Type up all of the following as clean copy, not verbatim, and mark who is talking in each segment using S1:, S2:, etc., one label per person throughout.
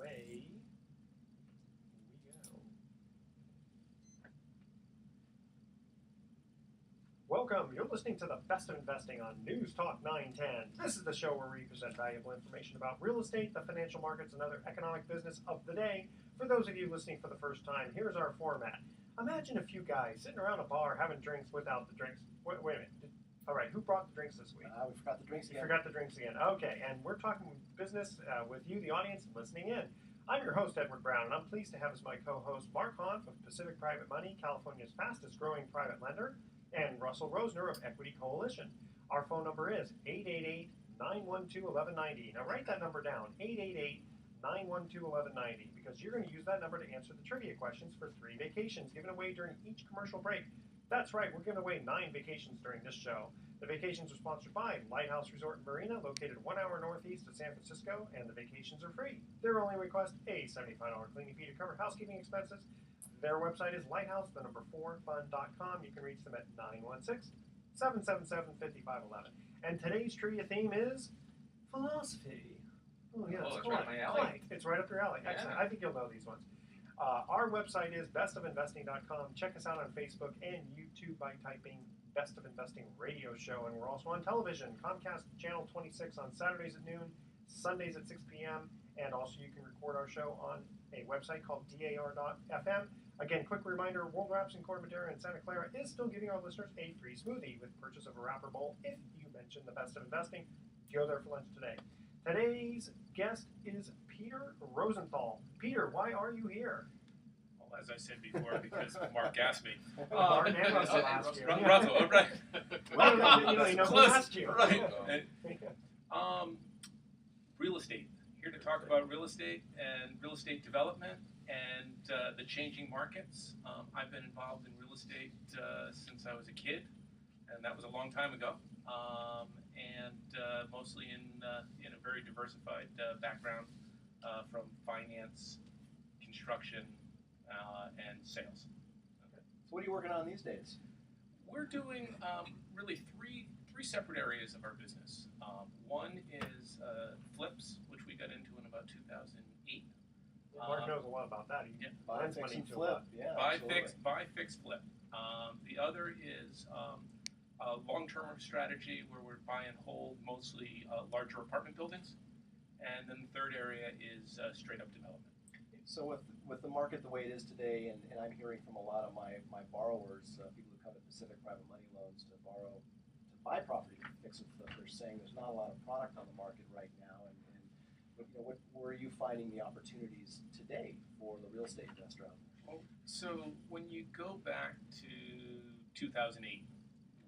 S1: away we go. Welcome. You're listening to the Best of Investing on News Talk 910. This is the show where we present valuable information about real estate, the financial markets, and other economic business of the day. For those of you listening for the first time, here's our format. Imagine a few guys sitting around a bar having drinks without the drinks. Wait a minute. All right, who brought the drinks this week?
S2: We forgot the drinks again.
S1: You forgot the drinks again. Okay, and we're talking business with you, the audience, listening in. I'm your host, Edward Brown, and I'm pleased to have as my co-host Mark Hanf of Pacific Private Money, California's fastest growing private lender, and Russell Rosner of Equity Coalition. Our phone number is 888-912-1190. Now write that number down, 888-912-1190, because you're going to use that number to answer the trivia questions for 3 vacations given away during each commercial break. That's right, we're giving away 9 vacations during this show. The vacations are sponsored by Lighthouse Resort and Marina, located 1 hour northeast of San Francisco, and the vacations are free. Their only request, a $75 cleaning fee to cover housekeeping expenses. Their website is lighthouse4fun.com. You can reach them at 916-777-5511. And today's trivia theme is philosophy. Oh, yeah,
S3: it's right up my alley.
S1: It's right up your alley.
S3: Yeah.
S1: Excellent. I think you'll know these ones. Our website is bestofinvesting.com. Check us out on Facebook and YouTube by typing Best of Investing Radio Show. And we're also on television, Comcast Channel 26 on Saturdays at noon, Sundays at 6 p.m. And also you can record our show on a website called dar.fm. Again, quick reminder, World Wraps in Corte Madera and Santa Clara is still giving our listeners a free smoothie with purchase of a wrapper bowl if you mention the Best of Investing. Go there for lunch today. Today's guest is Peter Rosenthal. Peter, why are you here?
S4: Well, as I said before, because Mark asked me.
S1: Mark and Russell asked you.
S4: Russell, oh, right.
S1: Well, you know who
S4: Close.
S1: asked you.
S4: Right. Real estate. Here to talk about real estate and real estate development and the changing markets. I've been involved in real estate since I was a kid, and that was a long time ago. And mostly in a very diversified background from finance, construction, and sales.
S2: So what are you working on these days?
S4: We're doing really three separate areas of our business. One is flips, which we got into in about 2008.
S1: Mark knows a lot about that. He
S2: Buy,
S1: lends
S2: fix,
S1: money
S2: and
S1: to a
S2: flip.
S1: lot.
S2: Yeah,
S4: Buy,
S2: absolutely.
S4: fix, flip. The other is a long-term strategy where we're buy and hold mostly larger apartment buildings. And then the third area is straight-up development.
S2: So with the market the way it is today, and I'm hearing from a lot of my borrowers, people who come to Pacific Private Money Loans to buy property, fix and flip, they're saying there's not a lot of product on the market right now. And where are you finding the opportunities today for the real estate investor out there?
S4: Well, so when you go back to 2008,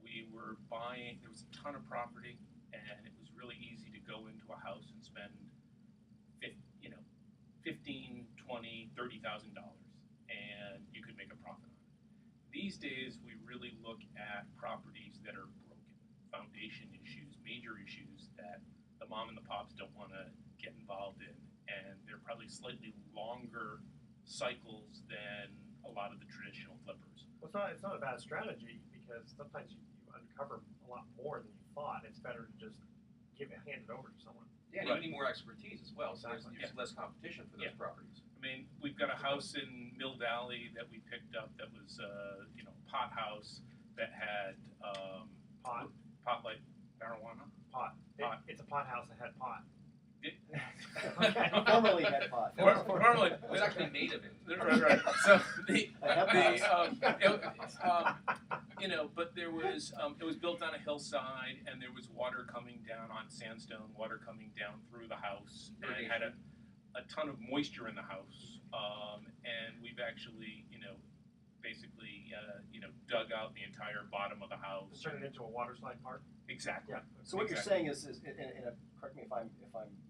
S4: we were buying, there was a ton of property, and it was really easy to go into a house and spend $15,000, $20,000, $30,000, and you could make a profit on it. These days, we really look at properties that are broken, foundation issues, major issues that the mom and the pops don't want to get involved in, and they're probably slightly longer cycles than a lot of the traditional flippers.
S1: Well, it's not a bad strategy because sometimes you uncover a lot more than you thought. It's better to just hand it over to someone.
S3: Yeah, and
S4: Right.
S3: you need more expertise as well, so there's
S4: Yeah.
S3: less competition for those
S4: Yeah.
S3: properties.
S4: I mean, we've got a house in Mill Valley that we picked up that was, pot house that had pot like marijuana.
S1: Pot.
S4: Pot.
S1: It's a pot house that had pot.
S2: Okay. Formerly head pot.
S4: Normally,
S3: It was actually made of it.
S4: right. So but there was it was built on a hillside, and there was water coming down on sandstone, water coming down through the house, and it had a ton of moisture in the house. And we've actually, basically, dug out the entire bottom of the house.
S1: Turn it into a water slide park.
S4: Exactly.
S1: Yeah.
S2: So what
S4: Exactly.
S2: you're saying is correct me if I'm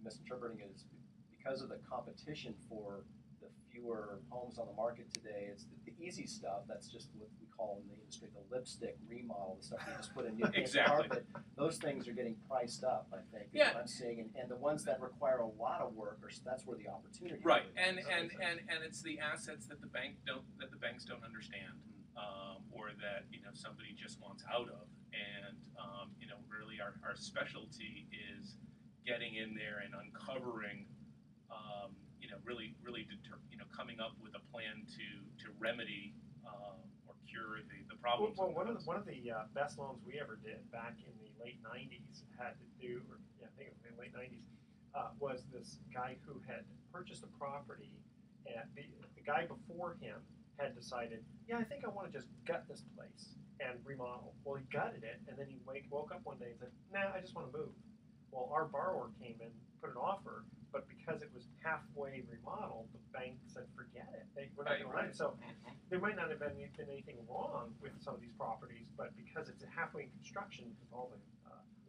S2: misinterpreting it, is because of the competition for the fewer homes on the market today, it's the easy stuff. That's just what we call in the industry the lipstick remodel, the stuff you just put in new
S4: Exactly.
S2: carpet. Those things are getting priced up, I think. Is
S4: Yeah.
S2: what I'm seeing, and the ones that require a lot of work, that's where the opportunity.
S4: Right,
S2: really is.
S4: and it's the assets that the banks don't understand, or that somebody just wants out of, and really our specialty is getting in there and uncovering really coming up with a plan to remedy or cure the problems.
S1: Well, one of the best loans we ever did back in the late '90s had to do, or yeah, I think it was in the late '90s, was this guy who had purchased a property, and the guy before him had decided, yeah, I think I want to just gut this place and remodel. Well, he gutted it, and then he woke up one day and said, nah, I just want to move. Well, our borrower came in, put an offer, but because it was halfway remodeled, the bank said, forget it. We're not going to lend it. So there might not have been anything wrong with some of these properties, but because it's halfway in construction, because all the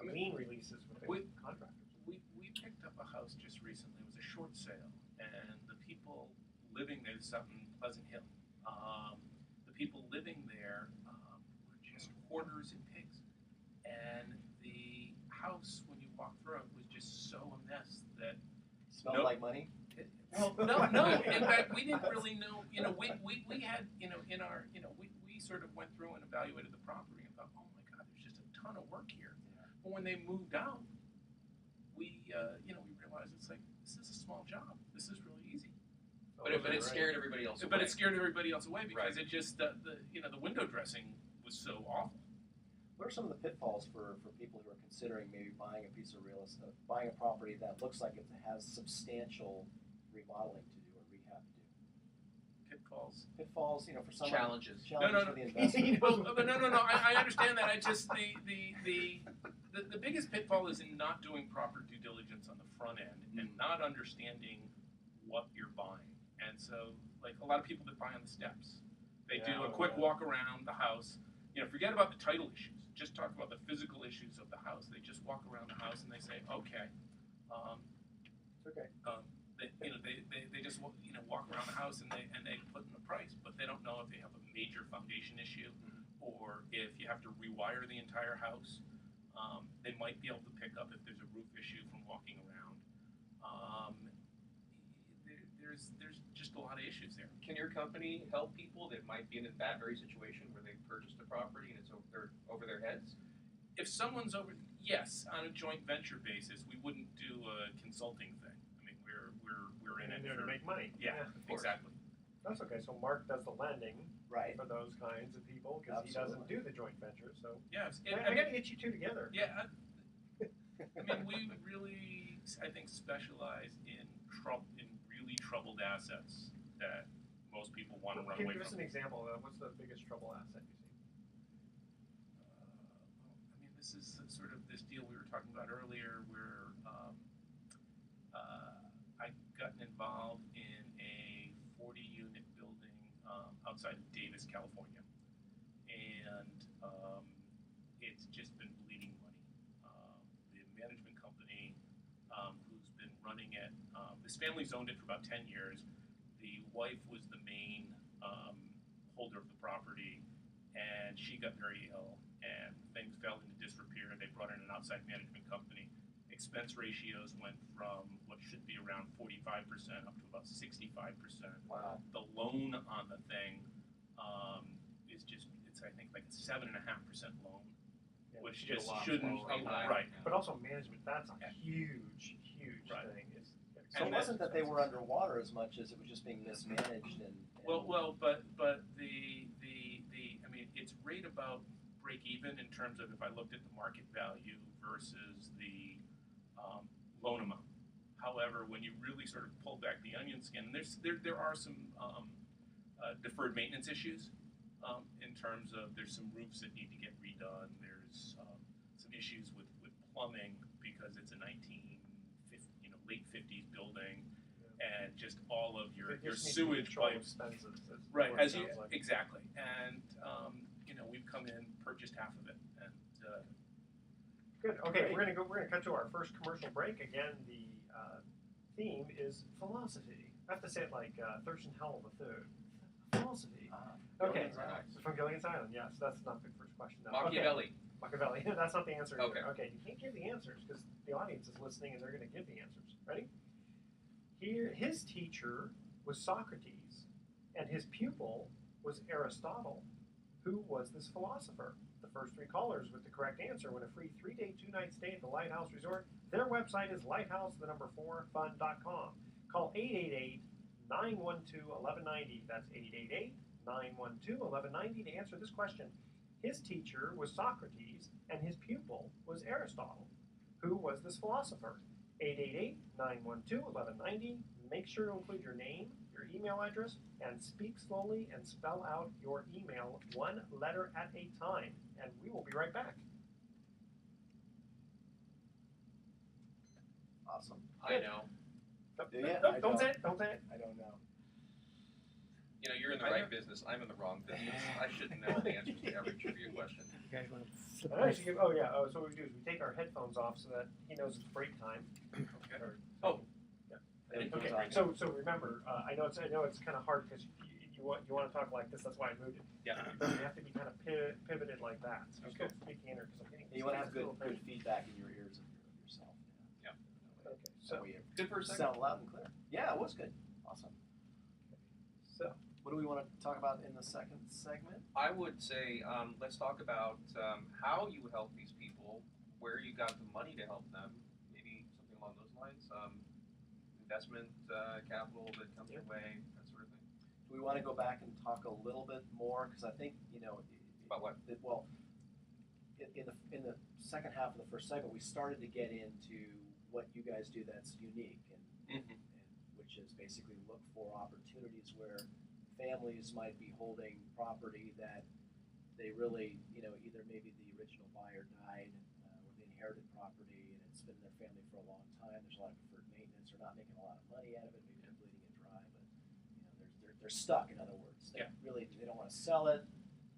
S1: lien releases with the contractors.
S4: We picked up a house just recently. It was a short sale, and the people living there, this is out in Pleasant Hill, the people living there were just hoarders and pigs. And the house, when you walk through it, was just so a mess that
S2: Smelled like money?
S4: well, no. In fact, we didn't really know. We had, in our, we sort of went through and evaluated the property and thought, oh my God, there's just a ton of work here.
S2: Yeah.
S4: But when they moved out, we realized it's like, this is a small job. This is really easy.
S3: But it scared everybody else away.
S4: But it scared everybody else away because it just the window dressing was so awful.
S2: What are some of the pitfalls for people who are considering maybe buying a piece of real estate, buying a property that looks like it has substantial remodeling to do or rehab to do?
S4: Pitfalls.
S2: Pitfalls, for some
S3: Challenges.
S2: for the investor.
S4: But no. I understand that. I just the biggest pitfall is in not doing proper due diligence on the front end and not understanding what you're buying. And so, like a lot of people that buy on the steps, they do a quick walk around the house. Forget about the title issues. Just talk about the physical issues of the house. They just walk around the house and they say, okay.
S2: Okay.
S4: They just walk around the house and they put in the price, but they don't know if they have a major foundation issue or if you have to rewire the entire house. They might be able to pick up if there's a roof issue from walking around. There's just a lot of issues there.
S3: Can your company help people that might be in that very situation where they purchased a property and it's over their heads?
S4: If someone's yes, on a joint venture basis, we wouldn't do a consulting thing. I mean, we're in it
S1: there to make money.
S4: Yeah, exactly.
S1: That's okay. So Mark does the lending
S2: Right.
S1: for those kinds of people because he doesn't do the joint venture. So
S4: Yes,
S1: I got to get you two together.
S4: Yeah, I mean, we really, I think, specialize in really troubled assets that most people want to run
S1: Can
S4: away
S1: you give us
S4: from.
S1: an example of what's the biggest trouble asset you see?
S4: I mean, this is sort of this deal we were talking about earlier where I gotten involved in a 40-unit building outside of Davis, California. And it's just been bleeding money. The management company who's been running it, this family's owned it for about 10 years. The wife was the main holder of the property, and she got very ill, and things fell into disrepair. They brought in an outside management company. Expense ratios went from what should be around 45% up to about 65%.
S2: Wow.
S4: The loan on the thing it's I think like a 7.5% loan, which just shouldn't. Right.
S1: But also management, that's a huge
S4: Right.
S1: thing.
S2: So it wasn't that they were underwater as much as it was just being mismanaged and
S4: but the I mean, it's right about break even in terms of if I looked at the market value versus the loan amount. However, when you really sort of pull back the onion skin, there are some deferred maintenance issues in terms of there's some roofs that need to get redone. There's some issues with plumbing because it's a late 50s building, and just all of your sewage pipes. Right, as you exactly, and we've come in, purchased half of it, and
S1: Good. Okay, we're gonna cut to our first commercial break. Again, the theme is philosophy. I have to say it like Thurston Howell III. Philosophy. Okay. From Gilligan's Island. Yes, that's not the first question. No.
S3: Machiavelli.
S1: Okay. Machiavelli. That's not the answer.
S3: Okay.
S1: Either. Okay. You can't give the answers because the audience is listening and they're going to give the answers. Ready? Here, his teacher was Socrates, and his pupil was Aristotle. Who was this philosopher? The first three callers with the correct answer win a free 3-day, 2-night stay at the Lighthouse Resort. Their website is lighthouse4fun.com. Call 888-912-1190. That's 888-912-1190 to answer this question. His teacher was Socrates, and his pupil was Aristotle. Who was this philosopher? 888-912-1190. Make sure to include your name, your email address, and speak slowly and spell out your email one letter at a time. And we will be right back.
S2: Awesome.
S3: I know.
S2: Yeah,
S1: Nope,
S2: I
S1: don't say
S2: don't.
S1: it. Don't say it.
S2: I don't know.
S3: You know, you're in the right business. I'm in the wrong business. I should know the answers to every trivia question.
S5: You guys want to flip
S1: So what we do is we take our headphones off so that he knows it's break time.
S3: Okay.
S1: Or-
S3: Oh.
S2: Yeah.
S1: Okay. So remember, I know it's kind of hard because you want to talk like this. That's why I moved it.
S4: Yeah.
S1: But you have to be kind of pivoted like that. So
S3: Okay.
S1: still speaking in there because I'm getting.
S2: You want to have
S1: it's a little
S2: good
S1: crazy.
S2: feedback in your ears of yourself.
S1: Okay.
S2: So
S1: So
S2: we
S3: Good for a second.
S2: sound loud and clear. Yeah, it was good. Awesome. What do we want to talk about in the second segment?
S3: I would say let's talk about how you help these people, where you got the money to help them, maybe something along those lines. Investment capital that comes your way, that sort of thing.
S2: Do we want to go back and talk a little bit more? Because I think,
S3: About what?
S2: Well, in the second half of the first segment, we started to get into what you guys do that's unique, and which is basically look for opportunities where families might be holding property that they really, either maybe the original buyer died or they inherited property and it's been in their family for a long time. There's a lot of deferred maintenance. They're not making a lot of money out of it. Maybe they're bleeding it dry, but they're stuck. In other words, they don't want to sell it.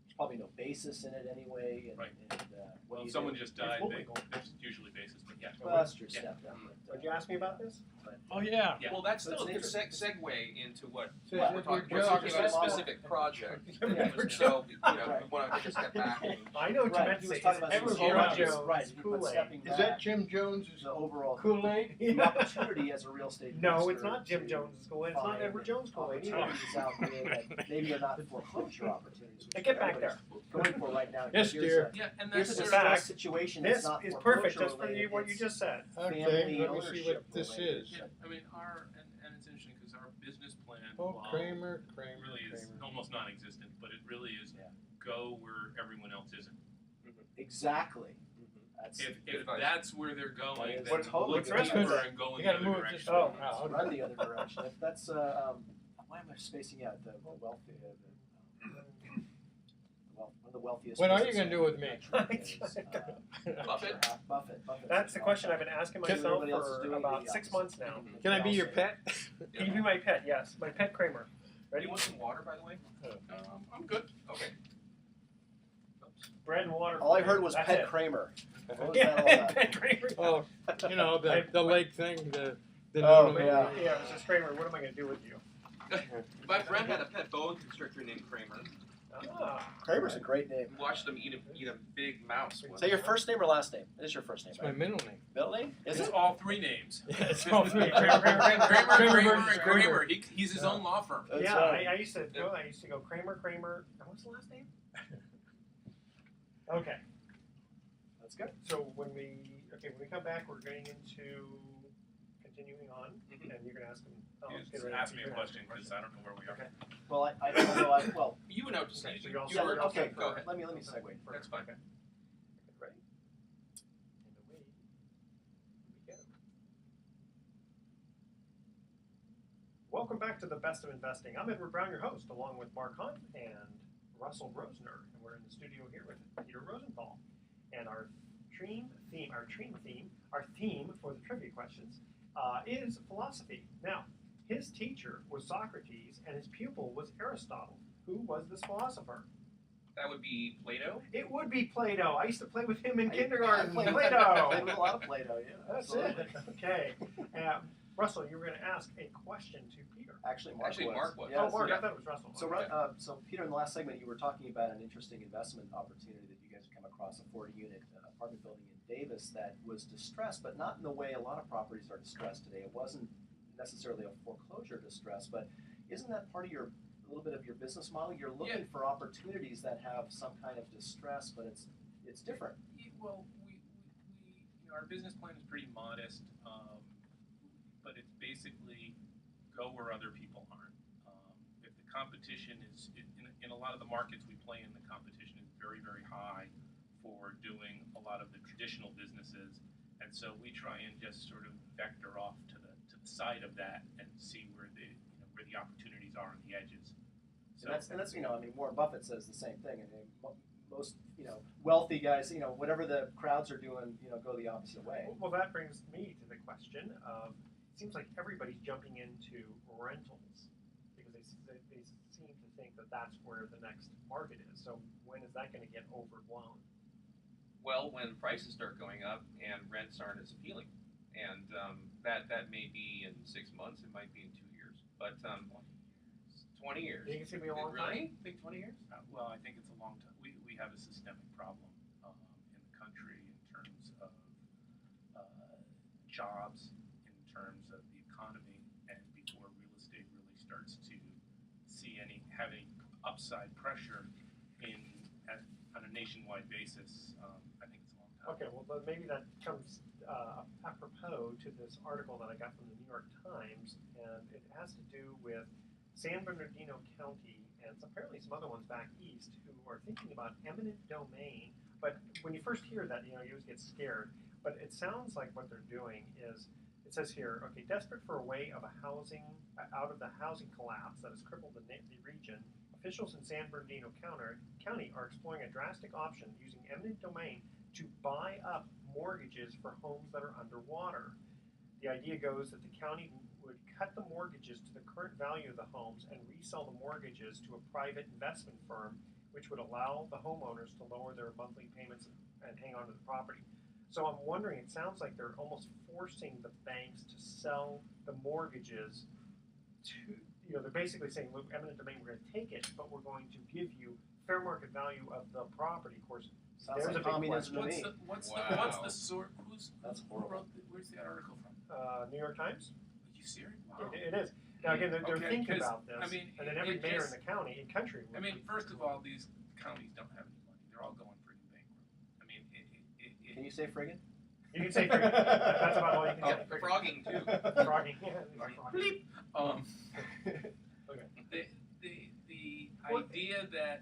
S2: There's probably no basis in it anyway. And,
S4: Right.
S2: what
S4: Well,
S2: do
S4: if
S2: you
S4: someone
S2: do?
S4: just died,
S1: It's legal.
S4: there's usually basis, but yeah.
S2: Well, that's true.
S4: Yeah.
S2: Step down.
S1: Would you ask me about this?
S5: Oh, yeah.
S4: Yeah.
S3: Well, that's
S2: So
S3: still a good
S2: it's
S3: segue into what
S5: So
S2: Yeah,
S3: we're
S5: if your
S3: talking. We're
S5: job
S3: talking
S5: is
S3: about a
S2: model-
S3: specific project.
S2: Yeah.
S3: So we
S2: Right.
S3: want to take a step back.
S1: I know what you
S2: Right,
S1: meant
S2: he
S1: to
S2: was
S1: say.
S2: talking about
S1: Everyone
S5: Jim
S1: Jones,
S5: Jones.
S2: Right, he put
S1: Kool-Aid.
S2: stepping
S5: Is that
S2: back.
S5: Jim Jones'
S2: The overall
S5: Kool-Aid?
S2: the opportunity as a real estate
S1: No,
S2: investor
S1: it's not Jim
S2: to
S1: Jones' Kool-Aid. It's not
S2: find
S1: Edward Jones' Kool-Aid either.
S2: opportunities out there that maybe are not foreclosure opportunities.
S1: Hey,
S2: which
S1: get back
S2: everybody's going for right now.
S5: Yes,
S2: Here's
S5: dear.
S4: Yeah, and
S2: Here's
S4: that's
S2: a
S1: In
S4: sort of,
S1: fact,
S2: distressed situation
S1: This
S2: that's not
S1: is
S2: foreclosure
S1: perfect just for
S2: related,
S1: what you
S2: it's
S1: just said.
S5: Okay,
S2: family
S5: let me see
S2: ownership
S5: what this
S2: related.
S5: is.
S4: yeah, I mean, and it's interesting because our business plan,
S5: Oh,
S4: while
S5: Kramer,
S4: really is
S5: Kramer.
S4: almost non-existent, but it really is
S2: Yeah.
S4: go where everyone else isn't.
S2: Exactly. That's
S4: If
S3: advice.
S4: that's where they're going,
S2: That is
S4: then
S2: totally
S4: look
S1: good
S4: deeper
S1: advice.
S4: and go
S5: You
S4: in the
S5: gotta
S4: other
S5: move
S4: direction.
S5: this
S1: Oh,
S5: one out.
S2: run the other direction. If that's why am I spacing out the wealthy one of the wealthiest.
S5: What are you
S2: businessmen
S5: gonna do with me?
S2: in the country is,
S3: Buffett?
S2: Buffett.
S1: That's the question I've been asking
S2: Can-
S1: myself
S2: everybody else is
S1: for
S2: doing
S1: about
S2: the
S1: 6
S2: opposite.
S1: months now.
S5: Can I be your pet?
S1: Can you be my pet? Yes, my pet Kramer.
S3: Do
S1: Ready?
S3: you want some water, by the way?
S4: I'm good.
S3: Okay.
S1: Bread and water.
S2: All I heard was
S1: That's
S2: Pet
S1: it.
S2: Kramer. What was
S1: Yeah,
S2: that all about?
S1: Pet Kramer.
S5: Oh, the lake thing, the
S2: Oh,
S5: noodle.
S2: yeah.
S1: Yeah, it was just Kramer. What am I going to do with you?
S3: My friend had a pet boa constrictor named Kramer.
S1: Ah,
S2: Kramer's a great name.
S3: We watched him eat a big mouse.
S2: Is that your first name or last name? It is your first name,
S5: It's my
S2: right?
S5: middle name.
S2: Middle name? Is
S4: It's
S2: it?
S4: all three names.
S5: Yeah, it's all three.
S1: Kramer,
S4: Kramer.
S5: versus Kramer.
S4: He's his own law firm.
S2: That's
S1: yeah,
S2: right.
S1: I used to go Kramer. And what's the last name? Okay,
S2: That's good.
S1: so when we come back, we're getting into continuing on,
S3: Mhm.
S1: and you're going to ask him.
S4: You
S1: let's
S4: just
S1: get ready.
S4: ask me a
S1: You're gonna ask
S4: question because I don't know where we are.
S1: Okay.
S2: Well, I don't know. Well,
S3: You went out to sea.
S1: Okay, so
S3: You
S1: you're all
S3: you
S1: set.
S3: were-
S2: okay.
S3: Go ahead.
S2: Let me segue.
S3: That's fine.
S1: Okay. Ready? And away we go. Welcome back to the Best of Investing. I'm Edward Brown, your host, along with Mark Hunt and Russell Rosner, and we're in the studio here with Peter Rosenthal. And our theme for the trivia questions is philosophy. Now, his teacher was Socrates, and his pupil was Aristotle. Who was this philosopher?
S3: That would be Plato.
S1: It would be Plato. I used to play with him in
S2: I
S1: kindergarten.
S2: played
S1: Plato.
S2: with a lot of Play-Doh, yeah.
S1: That's
S2: absolutely.
S1: it. Okay. Russell, you were going to ask a question to Peter.
S2: Actually, Mark was.
S1: Oh, Mark,
S2: Yeah.
S1: I thought it was Russell.
S2: So,
S1: Okay.
S2: so Peter, in the last segment, you were talking about an interesting investment opportunity that you guys have come across, a 40-unit apartment building in Davis that was distressed, but not in the way a lot of properties are distressed today. It wasn't necessarily a foreclosure distress, but isn't that part of a little bit of your business model? You're looking for opportunities that have some kind of distress, but it's different.
S4: Well, we our business plan is pretty modest, but it's basically go where other people aren't. competition is in a lot of the markets we play in. The competition is very, very high for doing a lot of the traditional businesses, and so we try and just sort of vector off to the side of that and see where the opportunities are on the edges. So
S2: And that's I mean, Warren Buffett says the same thing. I mean, most wealthy guys, whatever the crowds are doing, go the opposite way.
S1: Well, that brings me to the question of, it seems like everybody's jumping into rentals because they seem to think that that's where the next market is. So when is that going to get overblown?
S3: Well, when prices start going up and rents aren't as appealing, and that may be in 6 months, it might be in 2 years, but 20 years.
S1: You think it's going to be a long
S3: Really?
S1: time?
S3: Think 20 years?
S4: well, I think it's a long time. We have a systemic problem in the country in terms of jobs, in terms of the economy, and before real estate really starts to have any upside pressure on a nationwide basis, I think it's a long time.
S1: Okay, well, then maybe that comes apropos to this article that I got from the New York Times, and it has to do with San Bernardino County and apparently some other ones back east who are thinking about eminent domain. But when you first hear that, you always get scared. But it sounds like what they're doing is, it says here, okay, desperate for a way of out of the housing collapse that has crippled the region, officials in San Bernardino County are exploring a drastic option using eminent domain to buy up mortgages for homes that are underwater. The idea goes that the county would cut the mortgages to the current value of the homes and resell the mortgages to a private investment firm, which would allow the homeowners to lower their monthly payments and hang on to the property. So I'm wondering, it sounds like they're almost forcing the banks to sell the mortgages to, they're basically saying, look, eminent domain, we're going to take it, but we're going to give you fair market value of the property. Of course,
S2: Sounds
S1: there's
S2: like
S1: a big
S2: communism
S1: question.
S2: to me.
S4: What's
S3: Wow.
S4: the sort?
S2: That's
S4: Who
S2: horrible.
S4: wrote where's that article from?
S1: New York Times?
S4: Are you serious? Wow.
S1: It is. Now again, they're
S4: Okay,
S1: thinking
S4: 'cause,
S1: about this,
S4: I mean,
S1: and then every
S4: it
S1: mayor in
S4: just-
S1: the country.
S4: I mean, first of all, these counties don't have any money. They're all going friggin' bankrupt. I mean,
S2: Can you say friggin'?
S1: You can say friggin'. That's about all you can
S3: Oh,
S1: say. Friggin'.
S3: frogging too.
S1: Frogging. Yeah, frogging.
S4: the
S1: Well,
S4: idea that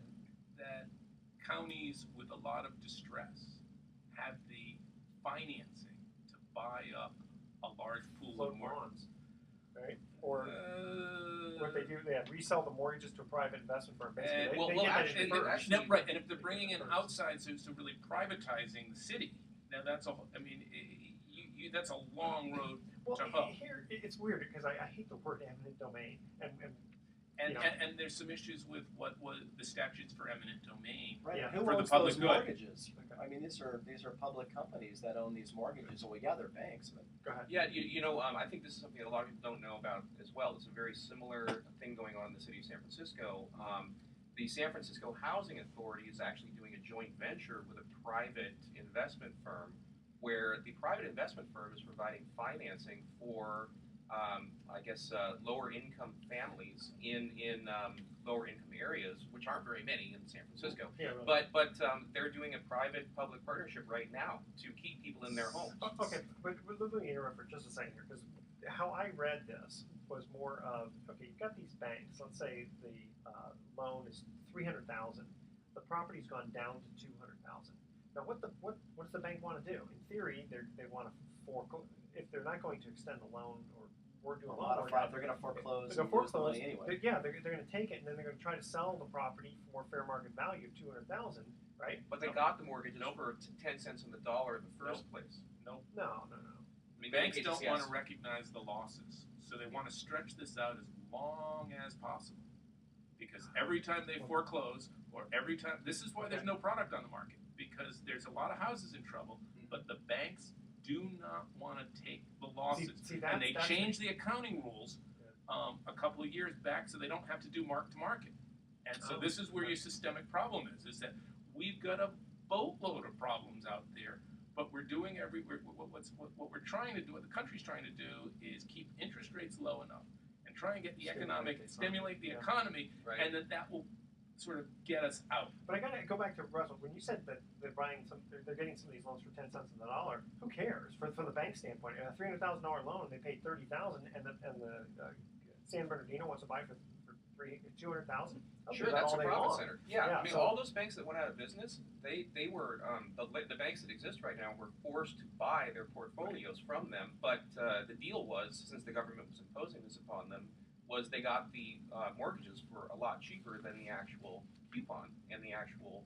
S4: counties with a lot of distress have the financing to buy up a large pool
S1: Float
S4: of mortgages.
S1: bonds, right? Or what they do, they resell the mortgages to a private investment firm. Basically,
S3: well,
S1: they
S3: well,
S1: get that
S3: actually,
S1: first.
S3: actually-
S4: No, right, and if they're bringing in
S1: First.
S4: outside, so really privatizing the city, now that's a, I mean, that's a long road
S1: Well,
S4: to hoe.
S1: here it's weird because I hate the word eminent domain, and
S4: And,
S1: you know.
S4: and there's some issues with what was the statutes for eminent domain.
S2: Right.
S1: Yeah.
S2: Who
S4: For the
S2: owns
S4: public
S2: those
S4: good.
S2: mortgages?
S1: Okay.
S2: I mean, these are public companies that own these mortgages. Well, yeah, they're banks, but
S1: go ahead.
S3: Yeah, I think this is something that a lot of people don't know about as well. It's a very similar thing going on in the city of San Francisco. The San Francisco Housing Authority is actually doing a joint venture with a private investment firm, where the private investment firm is providing financing for, lower income families in lower income areas, which aren't very many in San Francisco.
S1: Yeah, really.
S3: But they're doing a private-public partnership right now to keep people in their homes.
S1: Okay, but let me interrupt for just a second here, because how I read this was more of, okay, you've got these banks. Let's say the loan is $300,000. The property's gone down to $200,000. Now, what does the bank want to do? In theory, they want to if they're not going to extend the loan or do a loan
S2: modify. They're going to foreclose.
S1: They're
S2: and
S1: going to
S2: lose the
S1: foreclose.
S2: money anyway.
S1: They're going to take it, and then they're going to try to sell the property for fair market value of $200,000, right?
S3: But they got the mortgages for 10 cents on the dollar in the first place.
S1: No.
S3: I mean,
S4: Banks
S3: they
S4: don't
S3: just-
S4: want
S3: yes.
S4: to recognize the losses, so they want to stretch this out as long as possible. Because every time they foreclose, or every time, this is why there's no product on the market, because there's a lot of houses in trouble, but the banks do not want to take the losses.
S1: See,
S4: And they
S1: that's
S4: changed the accounting rules a couple of years back so they don't have to do mark to market. And so this is where your systemic problem is that we've got a boatload of problems out there, but we're doing what we're trying to do, what the country's trying to do is keep interest rates low enough and try and get the stimulate the economy,
S3: Right.
S4: and that will sort of get us out.
S1: But I got to go back to Russell. When you said that they're getting some of these loans for 10 cents on the dollar, who cares? From the bank standpoint, a $300,000 loan, they paid $30,000, and the San Bernardino wants to buy for 200,000.
S3: Sure, that's a profit center. Yeah, I mean,
S1: so,
S3: all those banks that went out of business, they were the banks that exist right now were forced to buy their portfolios from them. But the deal was, since the government was imposing this upon them, was they got the mortgages for a lot cheaper than the actual coupon and the actual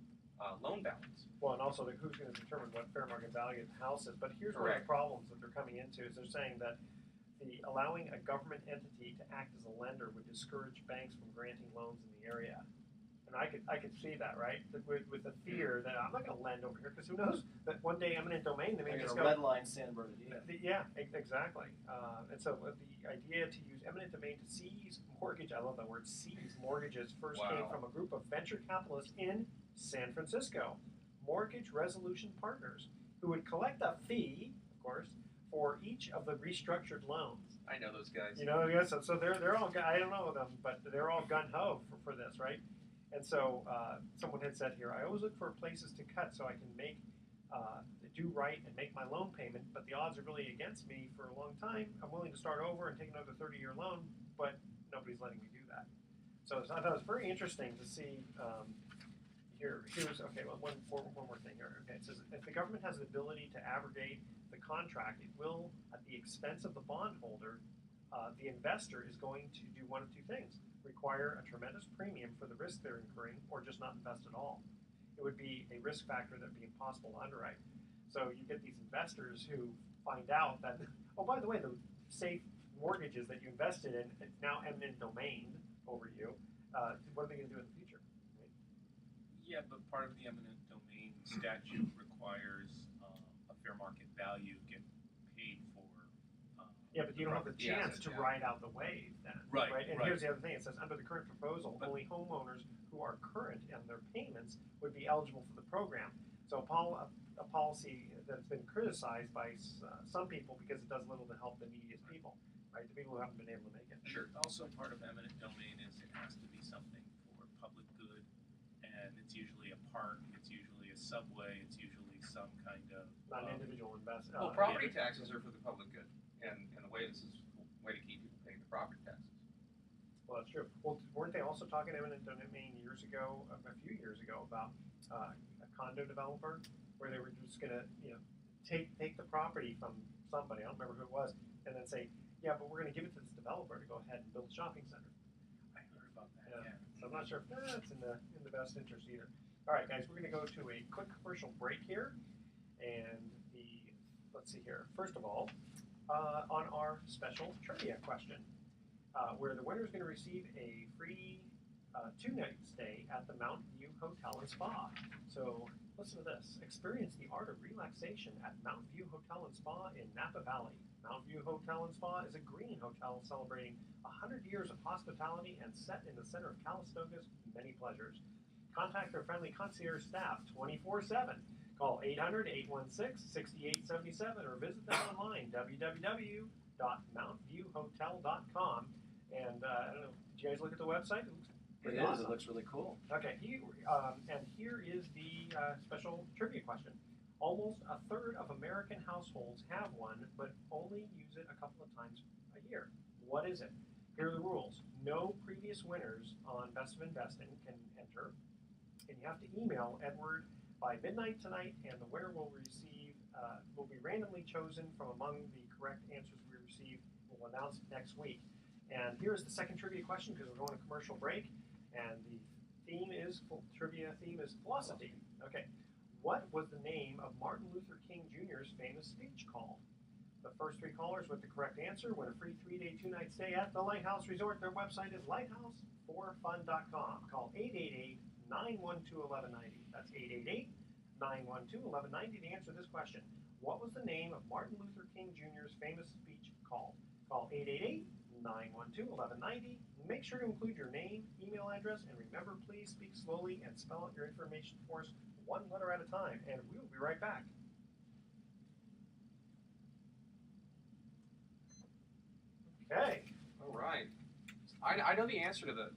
S3: loan balance.
S1: well, and also who's going to determine what fair market value of the house is. But here's one of the problems that they're coming into is they're saying that the allowing a government entity to act as a lender would discourage banks from granting loans in the area. And I could see that, right? With the fear that I'm not going to lend over here because who knows that one day eminent domain they may
S2: Like
S1: just
S2: a
S1: go.
S2: red line San Bernardino.
S1: Yeah, exactly. And so the idea to use eminent domain to seize mortgage, I love that word, seize mortgages, first came from a group of venture capitalists in San Francisco, Mortgage Resolution Partners, who would collect a fee, of course, for each of the restructured loans.
S3: I know those guys.
S1: You know, yes. So they're all, I don't know them, but they're all gun ho for this, right? And so someone had said here, I always look for places to cut so I can make do right and make my loan payment, but the odds are really against me for a long time. I'm willing to start over and take another 30-year loan, but nobody's letting me do that. So I thought it was very interesting to see. Here's okay. Well, one more thing here. Okay, it says if the government has the ability to abrogate the contract, it will, at the expense of the bondholder, the investor is going to do one of two things: require a tremendous premium for the risk they're incurring, or just not invest at all. It would be a risk factor that would be impossible to underwrite. So you get these investors who find out that, oh, by the way, the safe mortgages that you invested in, it's now eminent domain over you. What are they going to do in the future? Right?
S4: Yeah, but part of the eminent domain statute requires a fair market value get paid for.
S1: Yeah, but you don't have the chance to ride out the wave then.
S4: Right.
S1: And here's the other thing. It says, under the current proposal, only homeowners who are current in their payments would be eligible for the program. So a policy that's been criticized by some people because it does little to help the neediest people, right? The people who haven't been able to make it.
S4: Sure. Also, part of eminent domain is it has to be something for public good, and it's usually a park, it's usually a subway, it's usually some kind of
S1: Not an individual investment.
S3: Well, property taxes are for the public good, and the way this is a way to keep people paying the property taxes.
S1: Well, that's true. Well, weren't they also talking eminent domain years ago, a few years ago, about a condo developer where they were just going to, take the property from somebody, I don't remember who it was, and then say, yeah, but we're going to give it to this developer to go ahead and build a shopping center.
S4: I heard about that. Yeah.
S1: So I'm not sure if that's in the best interest either. All right, guys, we're going to go to a quick commercial break here, and let's see here. First of all, on our special trivia question, where the winner is going to receive a free 2-night stay at the Mount View Hotel and Spa. So listen to this. Experience the art of relaxation at Mount View Hotel and Spa in Napa Valley. Mount View Hotel and Spa is a green hotel celebrating 100 years of hospitality and set in the center of Calistoga's many pleasures. Contact their friendly concierge staff 24/7. Call 800-816-6877 or visit them online, www.mountviewhotel.com. And I don't know, did you guys look at the website? It looks pretty awesome.
S2: It looks really cool.
S1: Okay, and here is the special trivia question. Almost a third of American households have one, but only use it a couple of times a year. What is it? Here are the rules. No previous winners on Best of Investing can enter, and you have to email Edward by midnight tonight, and the winner will be randomly chosen from among the correct answers we receive. We'll announce it next week. And here's the second trivia question, because we're going to commercial break, and the trivia theme is philosophy. Okay, what was the name of Martin Luther King Jr.'s famous speech called? The first 3 callers with the correct answer win a free 3-day 2-night stay at the Lighthouse Resort. Their website is lighthouse4fun.com. Call 888-912-1190. That's 888-912-1190 to answer this question. What was the name of Martin Luther King Jr.'s famous speech called? Call 888-912-1190. Make sure to include your name, email address, and remember, please speak slowly and spell out your information for us one letter at a time. And we will be right back. Okay.
S3: All right. I know the answer to the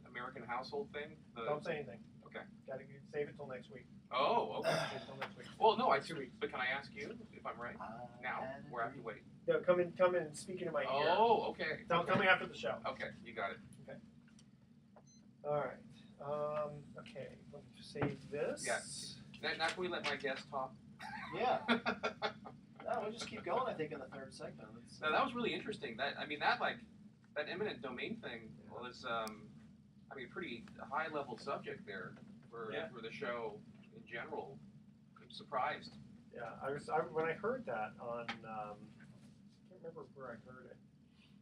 S3: American household thing.
S1: Don't say anything.
S3: Okay.
S1: Got to save it till next week.
S3: Oh, okay.
S1: Save it till next week.
S3: Well, no,
S1: 2 weeks.
S3: But can I ask you if I'm right? Now, or I have to wait?
S1: No, come in and speak into my ear.
S3: Oh, okay.
S1: Tell me after the show.
S3: Okay, you got it.
S1: All right. Okay. Let me save this.
S3: Yes. Now can we let my guest talk?
S2: Yeah. No, we'll just keep going. I think in the third segment.
S3: No, that was really interesting. That eminent domain thing was a pretty high level subject there for the show in general. I'm surprised.
S1: Yeah, when I heard that on I can't remember where I heard it.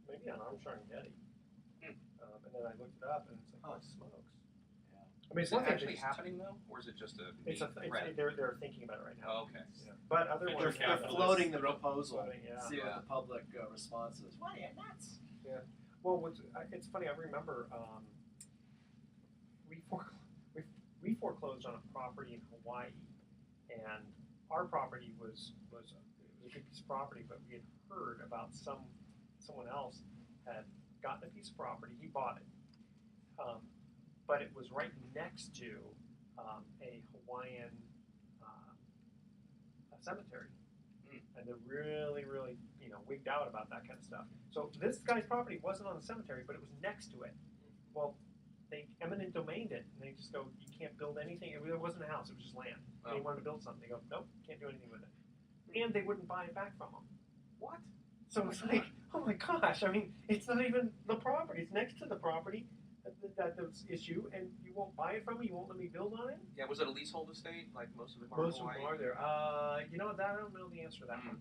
S1: Maybe on Armstrong and Getty. And then I looked it up and it's like, oh, smokes.
S2: Yeah.
S1: I mean, it's
S3: Is
S1: one
S3: it
S1: thing
S3: actually
S1: to
S3: happening though, or is it just a threat?
S1: they're thinking about it right now.
S3: Oh, okay.
S1: Yeah. But otherwise,
S4: Venture
S2: They're
S4: capitalists.
S2: floating the proposal.
S1: Yeah.
S2: See what the public response is. What are you nuts?
S1: Well, it's funny. I remember we foreclosed on a property in Hawaii, and our property was a good piece of property, but we had heard about someone else had gotten a piece of property. He bought it, but it was right next to a Hawaiian cemetery, and they're really, really wigged out about that kind of stuff. So this guy's property wasn't on the cemetery, but it was next to it. Well, they eminent domained it, and they just go, you can't build anything. It wasn't a house; it was just land. They wanted to build something. They go, nope, can't do anything with it, and they wouldn't buy it back from them.
S3: What?
S1: So it's like, oh my gosh! I mean, it's not even the property; it's next to the property that's issue, and you won't buy it from me. You won't let me build on it.
S3: Yeah, was it a leasehold estate like most of the
S1: Most of them
S3: Hawaii?
S1: are there. That I don't know the answer to that one.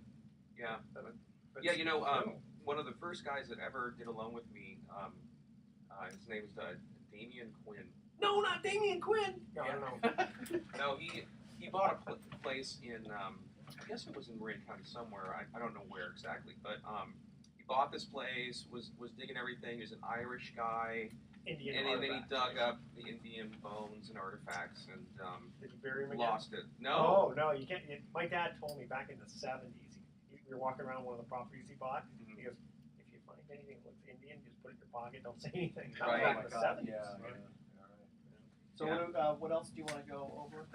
S3: Yeah.
S1: But
S3: Yeah,
S1: still.
S3: one of the first guys that ever did a loan with me, his name was Damian Quinn.
S1: No, not Damian Quinn. No,
S3: Yeah.
S1: no.
S3: No, he bought a place in, I guess it was in Marin County somewhere. I don't know where exactly, but he bought this place, was digging everything. He was an Irish guy,
S1: Indian
S3: and then he
S1: artifacts.
S3: dug up the Indian bones and artifacts and
S1: Did you bury him again?
S3: lost it. No.
S1: Oh no, you can't. My dad told me back in the '70s. We were walking around one of the properties he bought.
S3: Mhm.
S1: He goes, if you find anything that looks Indian, just put it in your pocket. Don't say anything. That was
S3: Right.
S1: back
S2: Oh
S1: in
S2: my
S1: the
S2: God.
S1: '70s.
S2: Yeah.
S1: Right?
S2: All right. So
S3: Yeah.
S2: what else do you want to go over?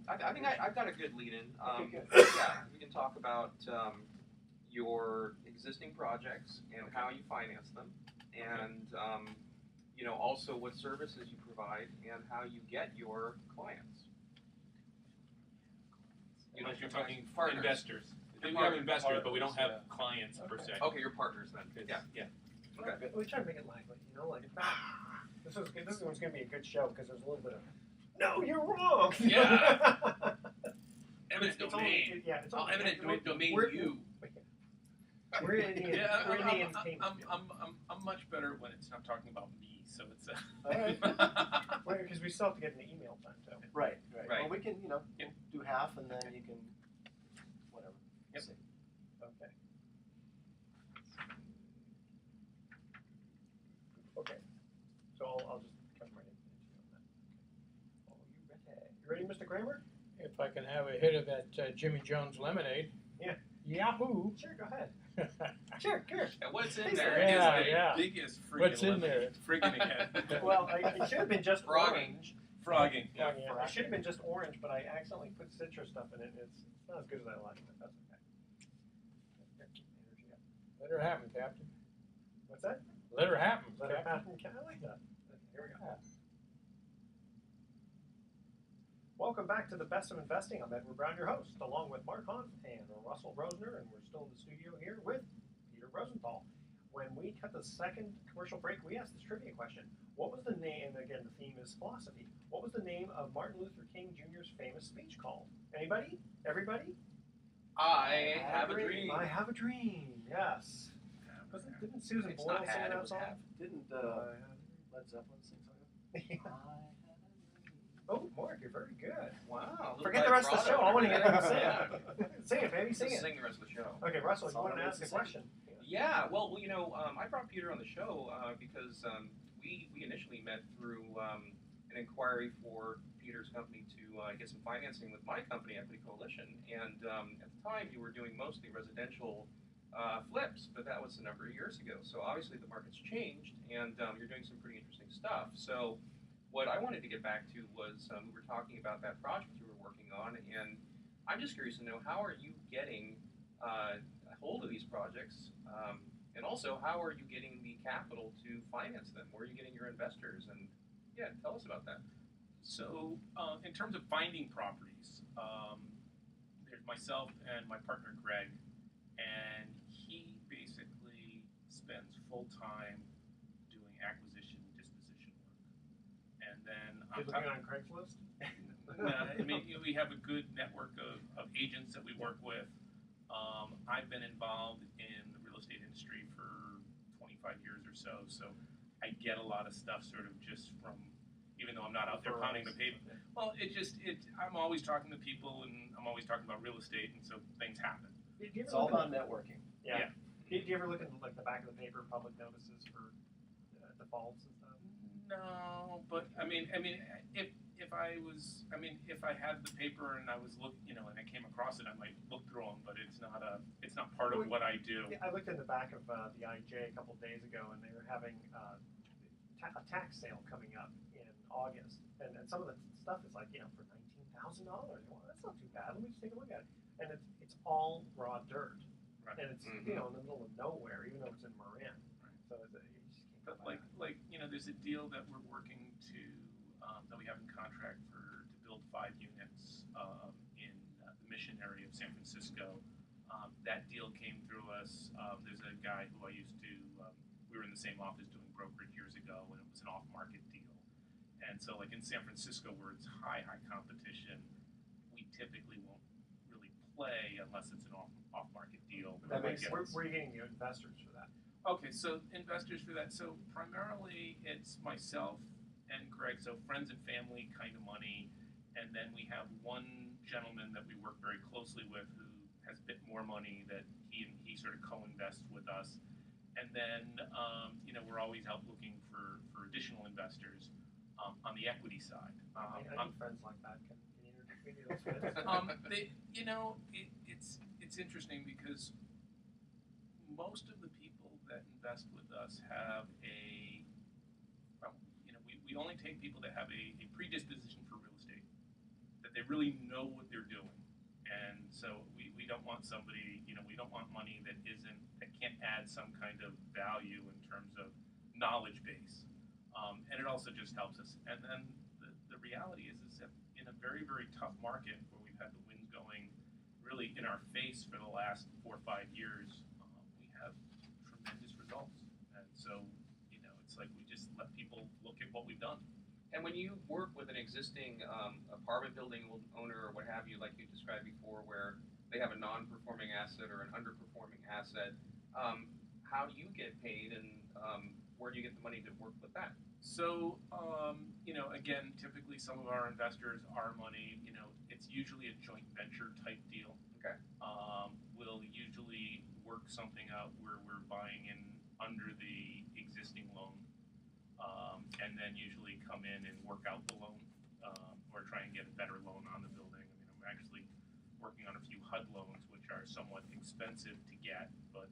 S3: I think I've got a good lead-in.
S2: Okay, good.
S3: Yeah, we can talk about your existing projects and how you finance them, and also what services you provide and how you get your clients.
S4: Unless you're talking
S3: Partners.
S4: investors.
S3: Your
S4: We have
S3: partners.
S4: investors, but we don't have
S2: Yeah.
S4: clients per se.
S3: Okay, your partners then.
S4: Yeah.
S3: Yeah. Okay.
S1: We try to make it lively, this one's going to be a good show because there's a little bit of, no, you're wrong.
S4: Yeah. Eminent
S1: It's
S4: domain.
S1: only, yeah, it's
S4: I'll
S1: only,
S4: eminent domain
S1: we're-
S4: you.
S1: We're in the,
S4: Yeah,
S1: we're in the entertainment.
S4: I'm much better when it's not talking about me. So it's
S1: All right. Because we still have to get an email time too.
S2: Right.
S4: Right.
S2: Well, we can
S4: Yep.
S2: do half, and then you can whatever.
S4: Yep.
S2: See.
S1: Okay. Okay. So I'll just come right into you on that. Oh, you ready, Mr. Kramer?
S5: If I can have a hit of that Jimmy Jones lemonade.
S1: Yeah.
S5: Yahoo!
S1: Sure, go ahead. Sure.
S3: And what's in
S1: Please
S3: there?
S1: don't.
S5: Yeah,
S4: is the
S5: yeah.
S4: biggest freaking
S5: What's in
S4: lemonade. Friggin' again.
S1: Well, it should have been just
S3: Frogging.
S1: orange.
S4: Frogging.
S1: Yeah,
S4: Yeah.
S1: it should have been just orange, but I accidentally put citrus stuff in it. It's not as good as I like, but that's okay. Gotta keep the energy up.
S5: Let her happen, Captain.
S1: What's that?
S5: Let her happen,
S1: Let it
S5: Captain.
S1: happen. I like that. Here we go. Welcome back to the Best of Investing. I'm Edward Brown, your host, along with Mark Hunt and Russell Rosner, and we're still in the studio here with Peter Rosenthal. When we cut the second commercial break, we asked this trivia question. What was the name, and again, the theme is philosophy, what was the name of Martin Luther King Jr.'s famous speech called? Anybody? Everybody?
S3: I have a dream.
S1: I have a dream, yes. Didn't Susan
S3: It's
S1: Boyle
S3: not
S1: sing
S3: had, it
S1: that
S3: was
S1: song?
S3: have.
S2: Didn't Led Zeppelin sing something?
S1: Oh, Mark, you're very good.
S3: Wow.
S1: Forget the rest of the show. I want to hear you sing it. Sing it, baby, sing
S3: Just
S1: it.
S3: sing the rest of the show.
S1: Okay, Russell, you
S2: That's all
S1: wanted to
S2: there
S1: ask
S2: is
S1: a
S2: to say.
S1: question?
S3: Yeah, well, I brought Peter on the show because we initially met through an inquiry for Peter's company to get some financing with my company, Equity Coalition. And at the time, you were doing mostly residential flips, but that was a number of years ago. So obviously the market's changed, and you're doing some pretty interesting stuff. So what I wanted to get back to was we were talking about that project you were working on, and I'm just curious to know, how are you getting a hold of these projects, and also how are you getting the capital to finance them? Where are you getting your investors? And yeah, tell us about that.
S4: So, in terms of finding properties, there's myself and my partner Greg, and he basically spends full time doing acquisition disposition work. And then
S1: You're looking on Craigslist?
S4: I mean, we have a good network of agents that we work with. I've been involved in the real estate industry for 25 years or so, so I get a lot of stuff sort of just from, even though I'm not out there pounding the pavement. Well, I'm always talking to people, and I'm always talking about real estate, and so things happen.
S2: It's all about networking.
S1: Yeah. Do you ever look at like the back of the paper, public notices for defaults and stuff?
S4: No, but I mean, if I had the paper and I was and I came across it, I might look through them, but it's not part of what I do.
S1: Yeah, I looked in the back of the IJ a couple of days ago, and they were having a tax sale coming up in August, and some of the stuff is like, for $19,000. Well, that's not too bad. Let me just take a look at it, and it's all raw dirt,
S4: Right.
S1: and it's in the middle of nowhere, even though it's in Marin.
S4: Right.
S1: So you just can't go
S4: But
S1: by
S4: like there's a deal that we're working to that we have in contract to build 5 units in the Mission area of San Francisco. That deal came through us. There's a guy who I used to. We were in the same office doing brokerage years ago, and it was an off-market deal. And so, like in San Francisco, where it's high competition, we typically won't really play unless it's an off-market deal.
S1: that. Where are you getting the investors for that?
S4: Okay, so investors for that. So primarily it's myself and Greg, so friends and family kind of money. And then we have one gentleman that we work very closely with who has a bit more money that he sort of co-invests with us. And then, we're always out looking for additional investors on the equity side.
S1: I need friends like that. Can you introduce me to those friends?
S4: It's interesting because most of the people that invest with us have we only take people that have a predisposition for real estate, that they really know what they're doing. And so we don't want somebody, we don't want money that can't add some kind of value in terms of knowledge base. And it also just helps us. And then the reality is that in a very, very tough market where we've had the winds going really in our face for the last 4 or 5 years, we have tremendous results. And so, it's like we just let people look at what we've done.
S3: And when you work with an existing apartment building owner or what have you, like you described before, where they have a non-performing asset or an underperforming asset, how do you get paid, and where do you get the money to work with that?
S4: So, again, typically some of our investors, our money, it's usually a joint venture type deal.
S3: Okay.
S4: We'll usually work something out where we're buying in under the existing loan, and then usually come in and work out the loan, or try and get a better loan on the building. I mean, I'm actually working on a few HUD loans, which are somewhat expensive to get, but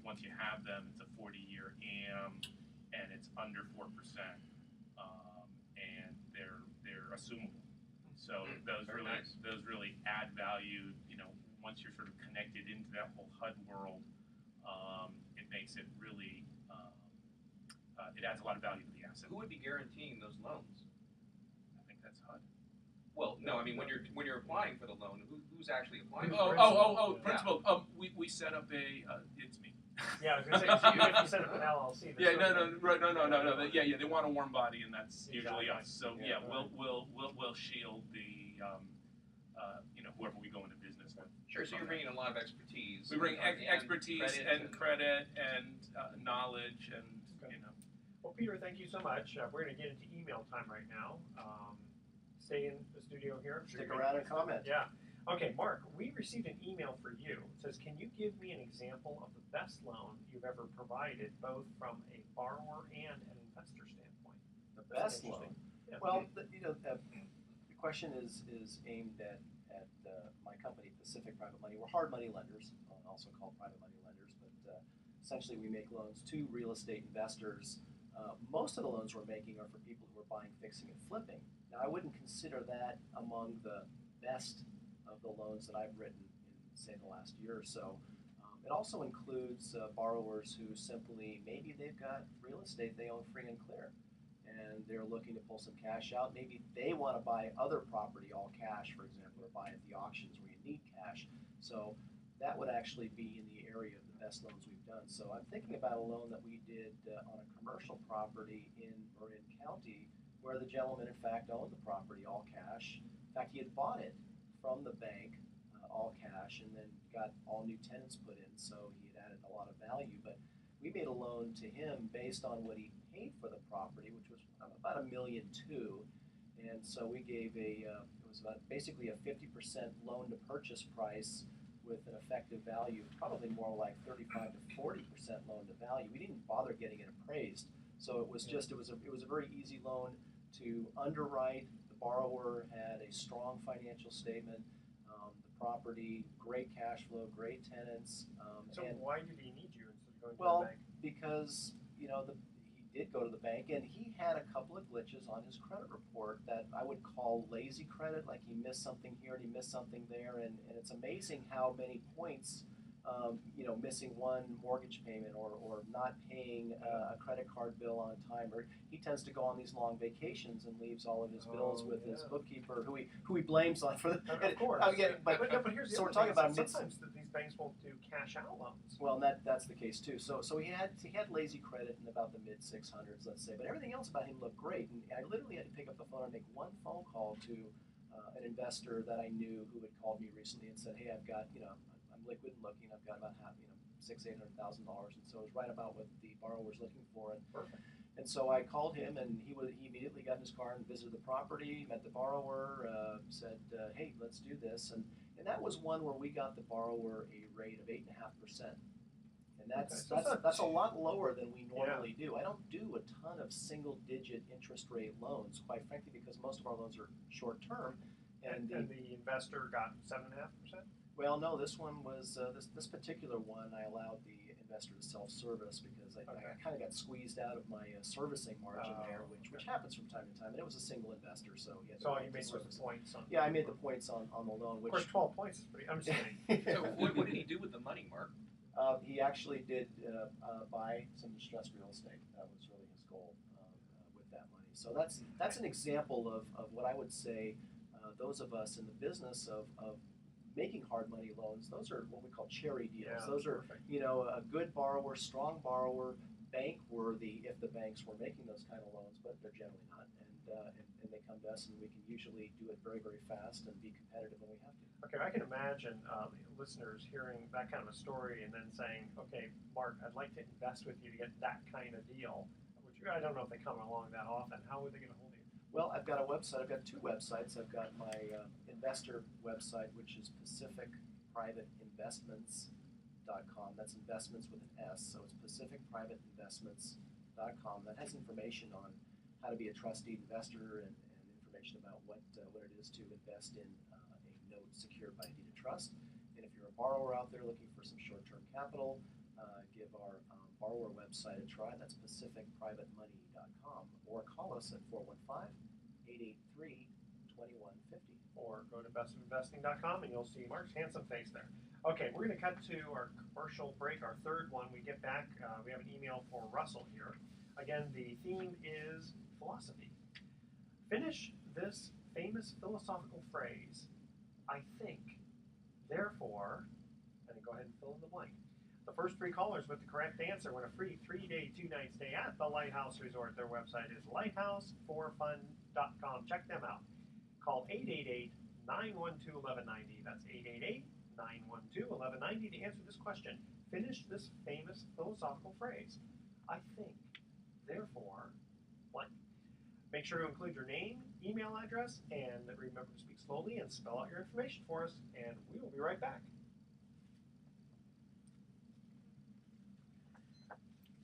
S4: once you have them, it's a 40-year AM, and it's under 4%, and they're assumable. So those really add value. Once you're sort of connected into that whole HUD world, it makes it really it adds a lot of value to the asset.
S3: Who would be guaranteeing those loans?
S4: I think that's HUD.
S3: Well, no, I mean when you're applying for the loan, who's actually applying?
S4: Principal. We set up it's me.
S1: Yeah, I was going to say, even if you set up an LLC.
S4: Yeah, no. Yeah, they want a warm body, and that's usually us. So we'll shield the whoever we go into business with.
S3: Sure. So you're bringing a lot of expertise.
S4: We bring expertise and credit and knowledge and
S1: Well, Peter, thank you so much. We're going to get into email time right now. Stay in the studio here.
S2: Stick around and comment.
S1: Yeah. Okay, Mark, we received an email for you. It says, can you give me an example of the best loan you've ever provided, both from a borrower and an investor standpoint?
S2: The best loan?
S1: Yeah.
S2: Well, the question is aimed at my company, Pacific Private Money. We're hard money lenders, also called private money lenders, but essentially we make loans to real estate investors Most of the loans we're making are for people who are buying, fixing, and flipping. Now, I wouldn't consider that among the best of the loans that I've written in, say, the last year or so. It also includes borrowers who simply, maybe they've got real estate they own free and clear, and they're looking to pull some cash out. Maybe they want to buy other property all cash, for example, or buy at the auctions where you need cash. So that would actually be in the area of the best loans we've done. So I'm thinking about a loan that we did on a commercial property in Marin County, where the gentleman, in fact, owned the property all cash. In fact, he had bought it from the bank all cash and then got all new tenants put in, so he had added a lot of value. But we made a loan to him based on what he paid for the property, which was about $1.2 million. And so we gave it was about basically a 50% loan to purchase price with an effective value, probably more like 35 to 40% loan to value. We didn't bother getting it appraised, so it was a very easy loan to underwrite. The borrower had a strong financial statement. The property, great cash flow, great tenants.
S1: So why did he need you instead of going to
S2: Well,
S1: the bank?
S2: because he did go to the bank, and he had a couple of glitches on his credit report that I would call lazy credit, like he missed something here and he missed something there, and it's amazing how many points, missing one mortgage payment or not paying a credit card bill on time, or he tends to go on these long vacations and leaves all of his bills with his bookkeeper, who he blames on for the.
S1: Of course. But here's the
S2: so
S1: other
S2: we're talking
S1: thing,
S2: about
S1: sometimes these banks won't do cash out loans.
S2: Well, that's the case too. So he had lazy credit in about the mid 600s, let's say, but everything else about him looked great. And I literally had to pick up the phone and make one phone call to an investor that I knew who had called me recently and said, "Hey, I've got I'm liquid and looking. I've got about $600,000-$800,000, and so it was right about what the borrower was looking for." And so I called him, and he immediately got in his car and visited the property, met the borrower, said, "Hey, let's do this." And that was one where we got the borrower a rate of 8.5%. And that's a lot lower than we normally do. I don't do a ton of single-digit interest rate loans, quite frankly, because most of our loans are short-term.
S1: And the investor got 7.5%?
S2: Well, no, this one was this particular one. I allowed the investor to self-service because I kind of got squeezed out of my servicing margin there, which happens from time to time. And it was a single investor, so he had to
S1: made some points on.
S2: Yeah, I made the points on the loan. Which,
S1: of course, 12 points is pretty. I'm just kidding.
S3: So what did he do with the money, Mark?
S2: He actually did buy some distressed real estate. That was really his goal with that money. So that's an example of what I would say. Those of us in the business of making hard money loans, those are what we call cherry deals.
S1: Yeah,
S2: those are
S1: perfect.
S2: A good borrower, strong borrower, bank worthy if the banks were making those kind of loans, but they're generally not. And they come to us, and we can usually do it very, very fast and be competitive when we have to.
S1: Okay, I can imagine listeners hearing that kind of a story and then saying, "Okay, Mark, I'd like to invest with you to get that kind of deal." Which I don't know if they come along that often. How would they get a hold of you?
S2: Well, I've got a website. I've got two websites. I've got my investor website, which is PacificPrivateInvestments.com. That's investments with an S, so it's PacificPrivateInvestments.com. That has information on how to be a trustee investor and information about what it is to invest in a note secured by a deed of trust. And if you're a borrower out there looking for some short-term capital, give our borrower website a try. That's PacificPrivateMoney.com, or call us at 415-883-2150.
S1: Or go to bestofinvesting.com and you'll see Mark's handsome face there. Okay, we're going to cut to our commercial break, our third one. We get back, we have an email for Russell here. Again, the theme is philosophy. Finish this famous philosophical phrase, "I think, therefore," and then go ahead and fill in the blank. The first three callers with the correct answer win a free 3-day, 2-night stay at the Lighthouse Resort. Their website is lighthouseforfun.com. Check them out. Call 888-912-1190. That's 888-912-1190 to answer this question. Finish this famous philosophical phrase, "I think, therefore," blank. Make sure to include your name, email address, and remember to speak slowly and spell out your information for us, and we will be right back.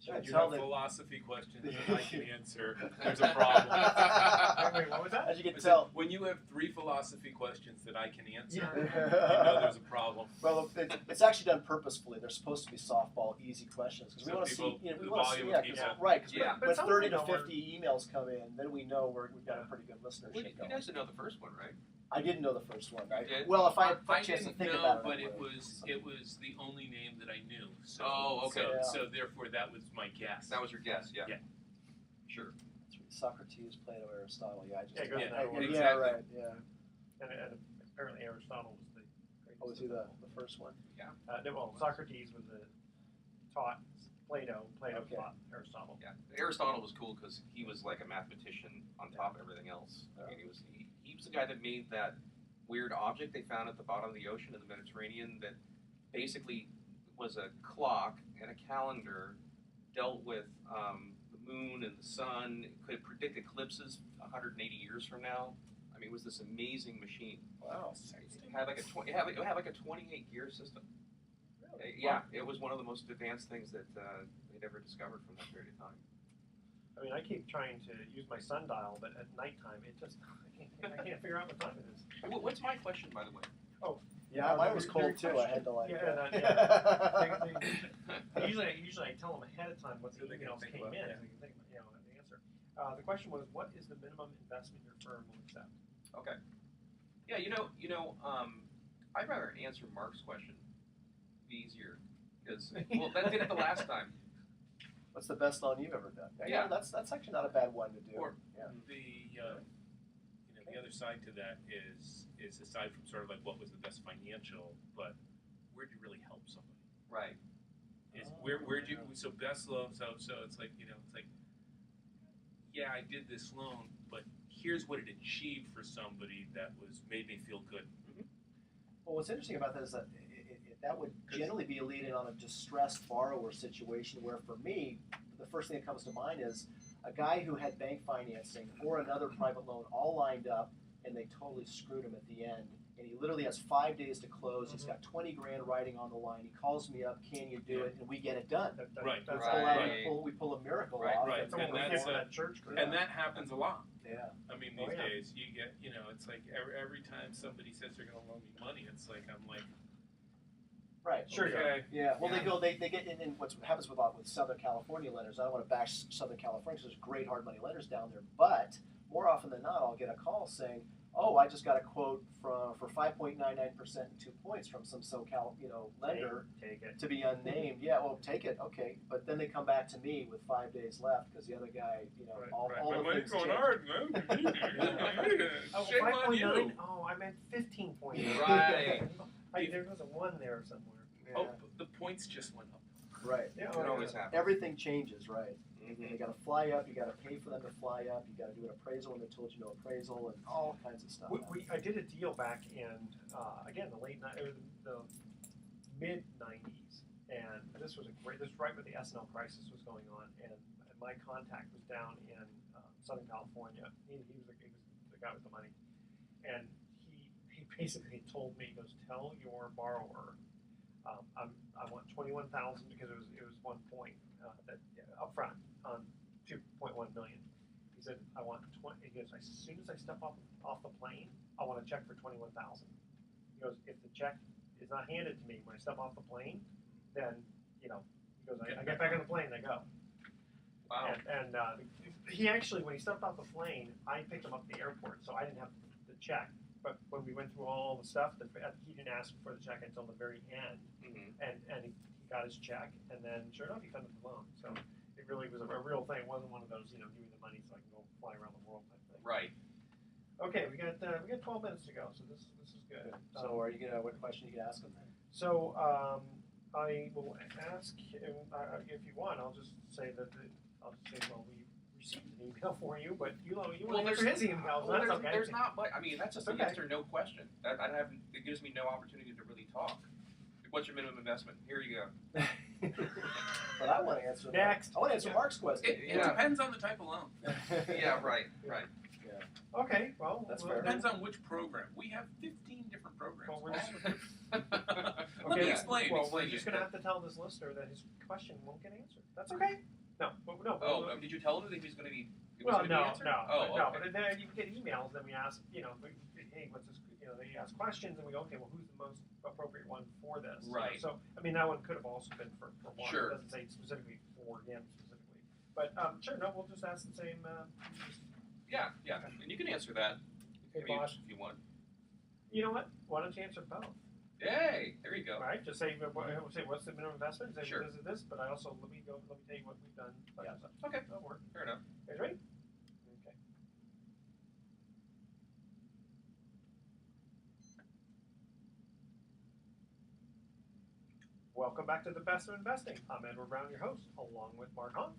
S2: Yeah,
S4: You
S2: tell
S4: have
S2: them.
S4: philosophy questions that I can answer. There's a problem.
S1: Wait, what was that?
S2: As you
S4: I
S2: can
S4: said,
S2: tell.
S4: when you have 3 philosophy questions that I can answer,
S1: Yeah.
S4: you know there's a problem.
S2: Well, it's actually done purposefully. They're supposed to be softball, easy questions because we
S4: So
S2: want to see,
S4: people-
S2: you know, we
S4: the
S2: want to see,
S4: volume
S2: yeah,
S4: of
S2: 'cause-
S4: people.
S2: right? Because
S3: Yeah.
S1: But
S2: when
S1: some
S2: 30
S1: of
S2: to
S1: them are-
S2: 50 emails come in, then we know we've got a pretty good listenership
S3: Well, you
S2: going.
S3: guys didn't know the first one, right?
S2: I didn't know the first one.
S3: You did?
S2: Well, if I had
S4: I
S2: a chance to
S4: didn't
S2: think
S4: know,
S2: about it,
S4: but
S2: I
S4: it
S2: would.
S4: was the only name that I knew. So,
S3: Oh, okay.
S2: Yeah.
S4: So therefore, that was my guess.
S3: That was your guess, yeah.
S4: Yeah.
S3: Sure.
S2: Socrates, Plato, Aristotle. Yeah, I just
S1: Yeah, it goes in that
S2: yeah,
S1: order.
S2: yeah,
S4: Exactly.
S2: right. Yeah.
S1: And apparently Aristotle was the greatest.
S2: Oh, was he the first one?
S1: Well, Socrates was taught Plato. Plato
S2: Okay.
S1: taught Aristotle.
S3: Yeah, Aristotle was cool because he was like a mathematician on top of everything else.
S2: Yeah.
S3: I mean, he was the guy that made that weird object they found at the bottom of the ocean in the Mediterranean that basically was a clock and a calendar, dealt with the moon and the sun, it could predict eclipses 180 years from now. I mean, it was this amazing machine.
S2: Wow.
S3: It had like a 28 gear system. Yeah, it was one of the most advanced things that they'd ever discovered from that period of time.
S1: I mean, I keep trying to use my sundial, but at nighttime it just I can't figure out what time it is.
S3: What's my question, by the way?
S2: Yeah, mine was cold too. I had to like.
S1: Yeah, usually I tell them ahead of time what the
S4: So they can
S1: emails
S4: think
S1: came
S4: about
S1: in,
S4: it,
S1: so they can think, the answer. The question was, what is the minimum investment your firm will accept?
S3: Okay. Yeah, I'd rather answer Mark's question. Be easier, because that did it the last time.
S2: What's the best loan you've ever done?
S3: Yeah.
S2: That's actually not a bad one to do.
S4: Or
S2: yeah.
S4: The other side to that is aside from sort of like what was the best financial, but where'd you really help somebody?
S3: Right.
S4: Where'd you so best loan? So it's like it's like yeah, I did this loan, but here's what it achieved for somebody that made me feel good.
S2: Well, what's interesting about that is that that would generally be a lead-in on a distressed borrower situation where, for me, the first thing that comes to mind is a guy who had bank financing or another private loan all lined up, and they totally screwed him at the end. And he literally has 5 days to close. He's got 20 grand riding on the line. He calls me up, can you do it? And we get it done.
S4: Right.
S1: That's
S3: Right.
S2: We pull a miracle
S3: Right,
S2: off.
S4: right.
S1: That's almost
S4: And
S1: like
S4: that's
S1: that church group.
S4: And that happens a lot.
S2: Yeah.
S4: I mean,
S1: Oh,
S4: these
S1: yeah.
S4: days you get it's like every time somebody says they're going to loan me money, it's like I'm like,
S2: Right.
S1: Sure.
S4: okay.
S2: Yeah. Well,
S3: Yeah.
S2: they get in what happens with Southern California lenders. I don't want to bash Southern California because there's great hard money lenders down there, but more often than not, I'll get a call saying, "Oh, I just got a quote for 5.99% and 2 points from some SoCal lender
S1: Take it.
S2: to be unnamed." Yeah, well, take it, okay. But then they come back to me with 5 days left because the other guy, all
S4: My
S2: the
S4: money's
S2: things
S4: going
S2: change.
S4: hard, man.
S1: Oh,
S4: Shame on
S1: 5.9?
S4: you.
S1: Oh, I meant 15.9.
S3: Right.
S1: There was a 1 there somewhere.
S2: Yeah.
S4: Oh, the points just went up.
S2: Right.
S1: Yeah,
S3: It always happens.
S2: Everything changes, right?
S3: Mhm.
S2: And you got to fly up. You got to pay for them to fly up. You got to do an appraisal when they told you no appraisal, and all kinds of stuff.
S1: I did a deal back in again the mid '90s, and this was right when the S&L crisis was going on, and my contact was down in Southern California. He was the guy with the money, and he basically told me, he goes, tell your borrower, I want 21,000 because it was 1 point up front on 2.1 million. He said, I want 20. He goes, as soon as I step off the plane, I want a check for 21,000. He goes, if the check is not handed to me when I step off the plane, then he goes, I get back on the plane and I go.
S3: Wow.
S1: And he actually, when he stepped off the plane, I picked him up at the airport, so I didn't have the check. But when we went through all the stuff, he didn't ask for the check until the very end,
S3: Mhm.
S1: and he got his check, and then sure enough, he funded the loan. So it really was a real thing. It wasn't one of those, give me the money so I can go fly around the world type thing.
S3: Right.
S1: Okay, we got 12 minutes to go, so this is good.
S2: So, are you gonna? What question you gonna ask them?
S1: So I will ask him if you want. I'll just say that we received an email for you, but you want to answer his email.
S3: Well,
S1: That's okay.
S3: there's not much. I mean, that's just
S1: That's
S3: a
S1: okay.
S3: yes or no question. It gives me no opportunity to really talk. What's your minimum investment? Here you go.
S2: But I want to answer.
S1: Next.
S2: I want to answer Mark's question.
S4: It
S3: Yeah.
S4: depends on the type of loan.
S3: Yeah, right.
S1: Okay, well,
S2: That's
S1: well,
S2: fair.
S4: Depends on which program. We have 15 different programs.
S1: Well, we're
S4: Let
S1: Okay,
S4: me explain.
S1: Well,
S4: explain
S1: we're just
S4: it.
S1: going to have to tell this listener that his question won't get answered. That's okay. No, no.
S3: Oh, did you tell him that he was going to be? It was
S1: Well,
S3: gonna be
S1: no,
S3: answered?
S1: no,
S3: Oh,
S1: no.
S3: okay.
S1: But then you get emails, and we ask, hey, what's this? They ask questions, and we go, okay, well, who's the most appropriate one for this?
S3: Right.
S1: So, I mean, that one could have also been for one.
S3: Sure.
S1: It doesn't say specifically for him specifically. But sure, no, we'll just ask the same.
S3: Yeah, and you can answer that
S5: Hey, boss.
S3: if you want.
S1: You know what? Why don't you answer both?
S3: Hey, there you go.
S1: All right, just say what's the minimum investment? Say
S3: Sure.
S1: This is this, but I also let me tell you what we've done.
S2: Yeah.
S3: Okay.
S1: That'll work.
S3: Fair enough.
S1: You guys ready? Okay. Welcome back to the Best of Investing. I'm Edward Brown, your host, along with Mark Hunt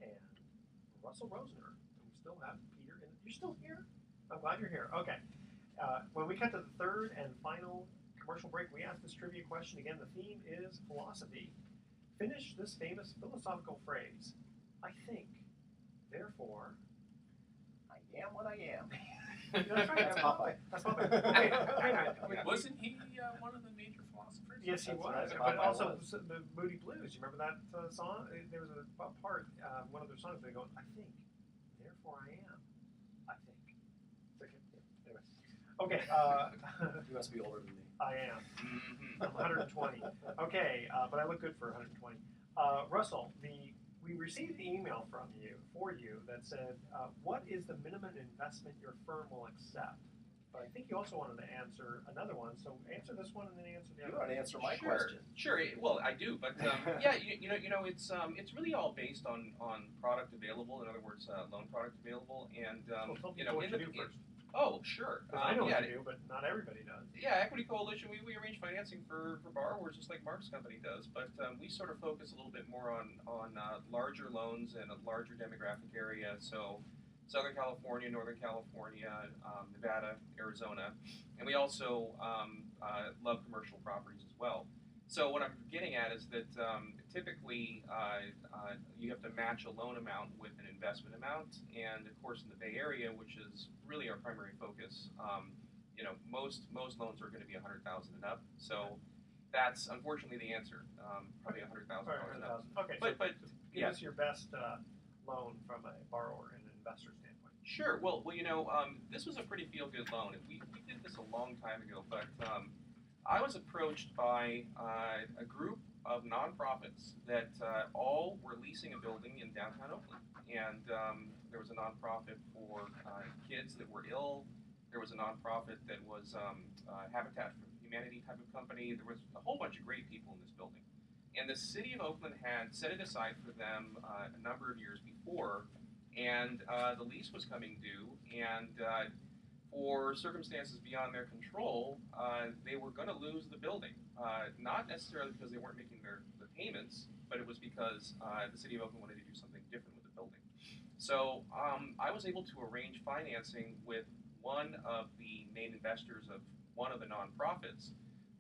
S1: and Russell Rosner. And we still have Peter. You're still here? I'm glad you're here. Okay. When we cut to the third and final commercial break, we asked this trivia question again. The theme is philosophy. Finish this famous philosophical phrase. I think, therefore.
S2: I am what I am.
S1: That's right.
S2: That's Popeye.
S1: That's Popeye. Wait a minute.
S4: Wasn't he one of the major philosophers?
S1: Yes, he
S2: That's
S1: was.
S2: right.
S1: But
S2: Popeye
S1: also
S2: was.
S1: the Moody Blues. You remember that song? There was a part, one of their songs, they go, I think, therefore I am. I think. Anyway. Okay.
S2: You must be older than me.
S1: I am.
S3: Mm-hmm.
S1: I'm 120. Okay, but I look good for 120. Russell, we received the email from you that said, what is the minimum investment your firm will accept? But I think you also wanted to answer another one, so answer this one and then answer the
S2: You
S1: other
S2: want
S1: one.
S2: to answer my
S3: Sure.
S2: question.
S3: Sure. Well, I do, but yeah, it's really all based on product available. In other words, loan product available, and
S1: Well, tell people what you do first.
S3: Oh, sure.
S1: 'Cause I know
S3: yeah,
S1: what you do, but not everybody does.
S3: Yeah, Equity Coalition, we arrange financing for borrowers just like Mark's company does, but we sort of focus a little bit more on larger loans in a larger demographic area. So Southern California, Northern California, Nevada, Arizona, and we also love commercial properties as well. So what I'm getting at is that typically you have to match a loan amount with an investment amount, and of course in the Bay Area, which is really our primary focus, most loans are going to be $100,000 and up. So that's unfortunately the answer. Probably $100,000 and up.
S1: Okay,
S3: But
S1: give
S3: yeah.
S1: us your best loan from a borrower and an investor standpoint.
S3: Sure. Well, this was a pretty feel-good loan. We did this a long time ago, but I was approached by a group of nonprofits that all were leasing a building in downtown Oakland, and there was a nonprofit for kids that were ill. There was a nonprofit that was Habitat for Humanity type of company. There was a whole bunch of great people in this building, and the city of Oakland had set it aside for them a number of years before, and the lease was coming due, and for circumstances beyond their control, they were going to lose the building. Not necessarily because they weren't making their payments, but it was because the city of Oakland wanted to do something different with the building. So I was able to arrange financing with one of the main investors of one of the nonprofits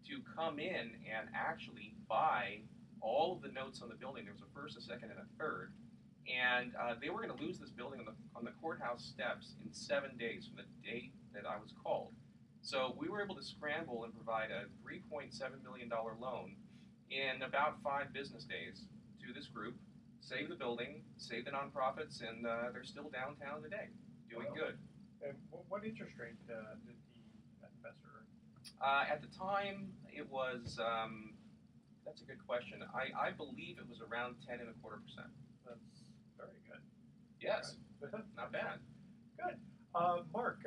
S3: to come in and actually buy all of the notes on the building. There was a first, a second, and a third. And they were going to lose this building on the courthouse steps in 7 days from the date that I was called. So we were able to scramble and provide a $3.7 million loan in about 5 business days to this group, save the building, save the nonprofits, and they're still downtown today, doing good.
S1: And what interest rate did the investor earn?
S3: At the time, it was, that's a good question. I believe it was around 10.25%.
S1: That's very good.
S3: Yes,
S1: Good.
S3: not bad.
S1: Good. Mark,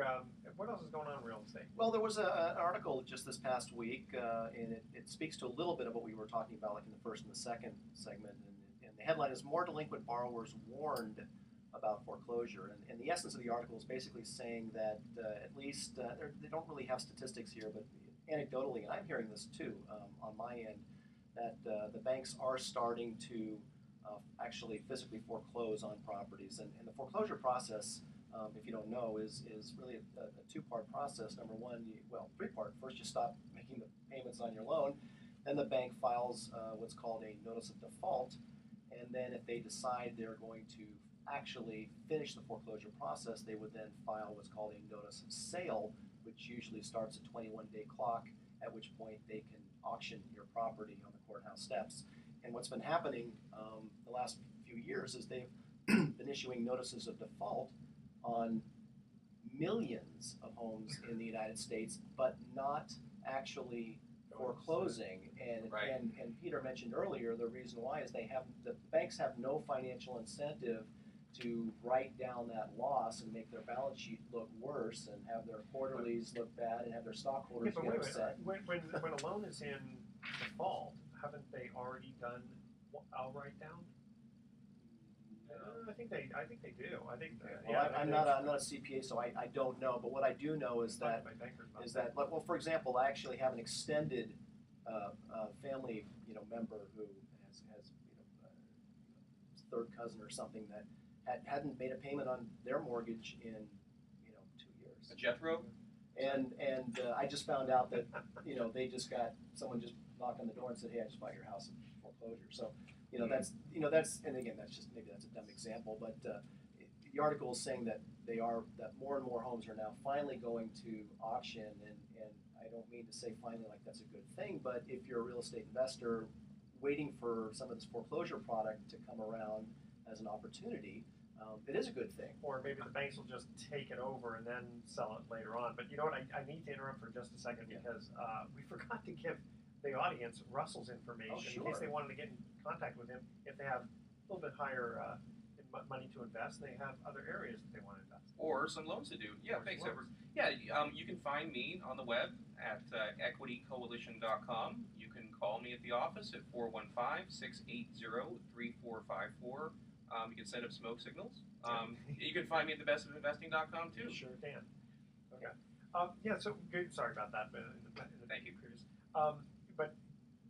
S1: what else is going on in real estate?
S2: Well, there was an article just this past week, and it speaks to a little bit of what we were talking about, like in the first and the second segment. And the headline is "More Delinquent Borrowers Warned About Foreclosure." And the essence of the article is basically saying that at least they don't really have statistics here, but anecdotally, and I'm hearing this too on my end, that the banks are starting to actually physically foreclose on properties. And the foreclosure process, if you don't know, is really a two-part process. Number one, three-part. First, you stop making the payments on your loan. Then the bank files what's called a notice of default. And then if they decide they're going to actually finish the foreclosure process, they would then file what's called a notice of sale, which usually starts a 21-day clock, at which point they can auction your property on the courthouse steps. And what's been happening the last few years is they've been issuing notices of default on millions of homes in the United States, but not actually foreclosing. And,
S3: Right.
S2: and Peter mentioned earlier the reason why is the banks have no financial incentive to write down that loss and make their balance sheet look worse and have their quarterlies look bad and have their stockholders
S1: but
S2: get
S1: wait a
S2: upset.
S1: minute. When a loan is in default, haven't they already done a write down? I think they do. I think.
S2: Well, I'm not a CPA, so I don't know. But what I do know is that well, for example, I actually have an extended family member who has third cousin or something that hadn't made a payment on their mortgage in 2 years.
S3: A Jethro?
S2: And I just found out that they just got someone just knocked on the door and said, "Hey, I just bought your house in foreclosure." So that's and again that's a dumb example, but the article is saying that that more and more homes are now finally going to auction, and I don't mean to say finally like that's a good thing, but if you're a real estate investor waiting for some of this foreclosure product to come around as an opportunity, it is a good thing.
S1: Or maybe the banks will just take it over and then sell it later on. But you know what? I need to interrupt for just a second because we forgot to give the audience Russell's information in case they wanted to get in contact with him if they have a little bit higher money to invest. They have other areas that they want to invest.
S3: Or some loans to do. Yeah, thanks, Edward. Yeah, you can find me on the web at equitycoalition.com. You can call me at the office at 415-680-3454. You can send up smoke signals. You can find me at thebestofinvesting.com too.
S1: Sure can. Okay. So good. Sorry about that. But
S3: Thank you.
S1: But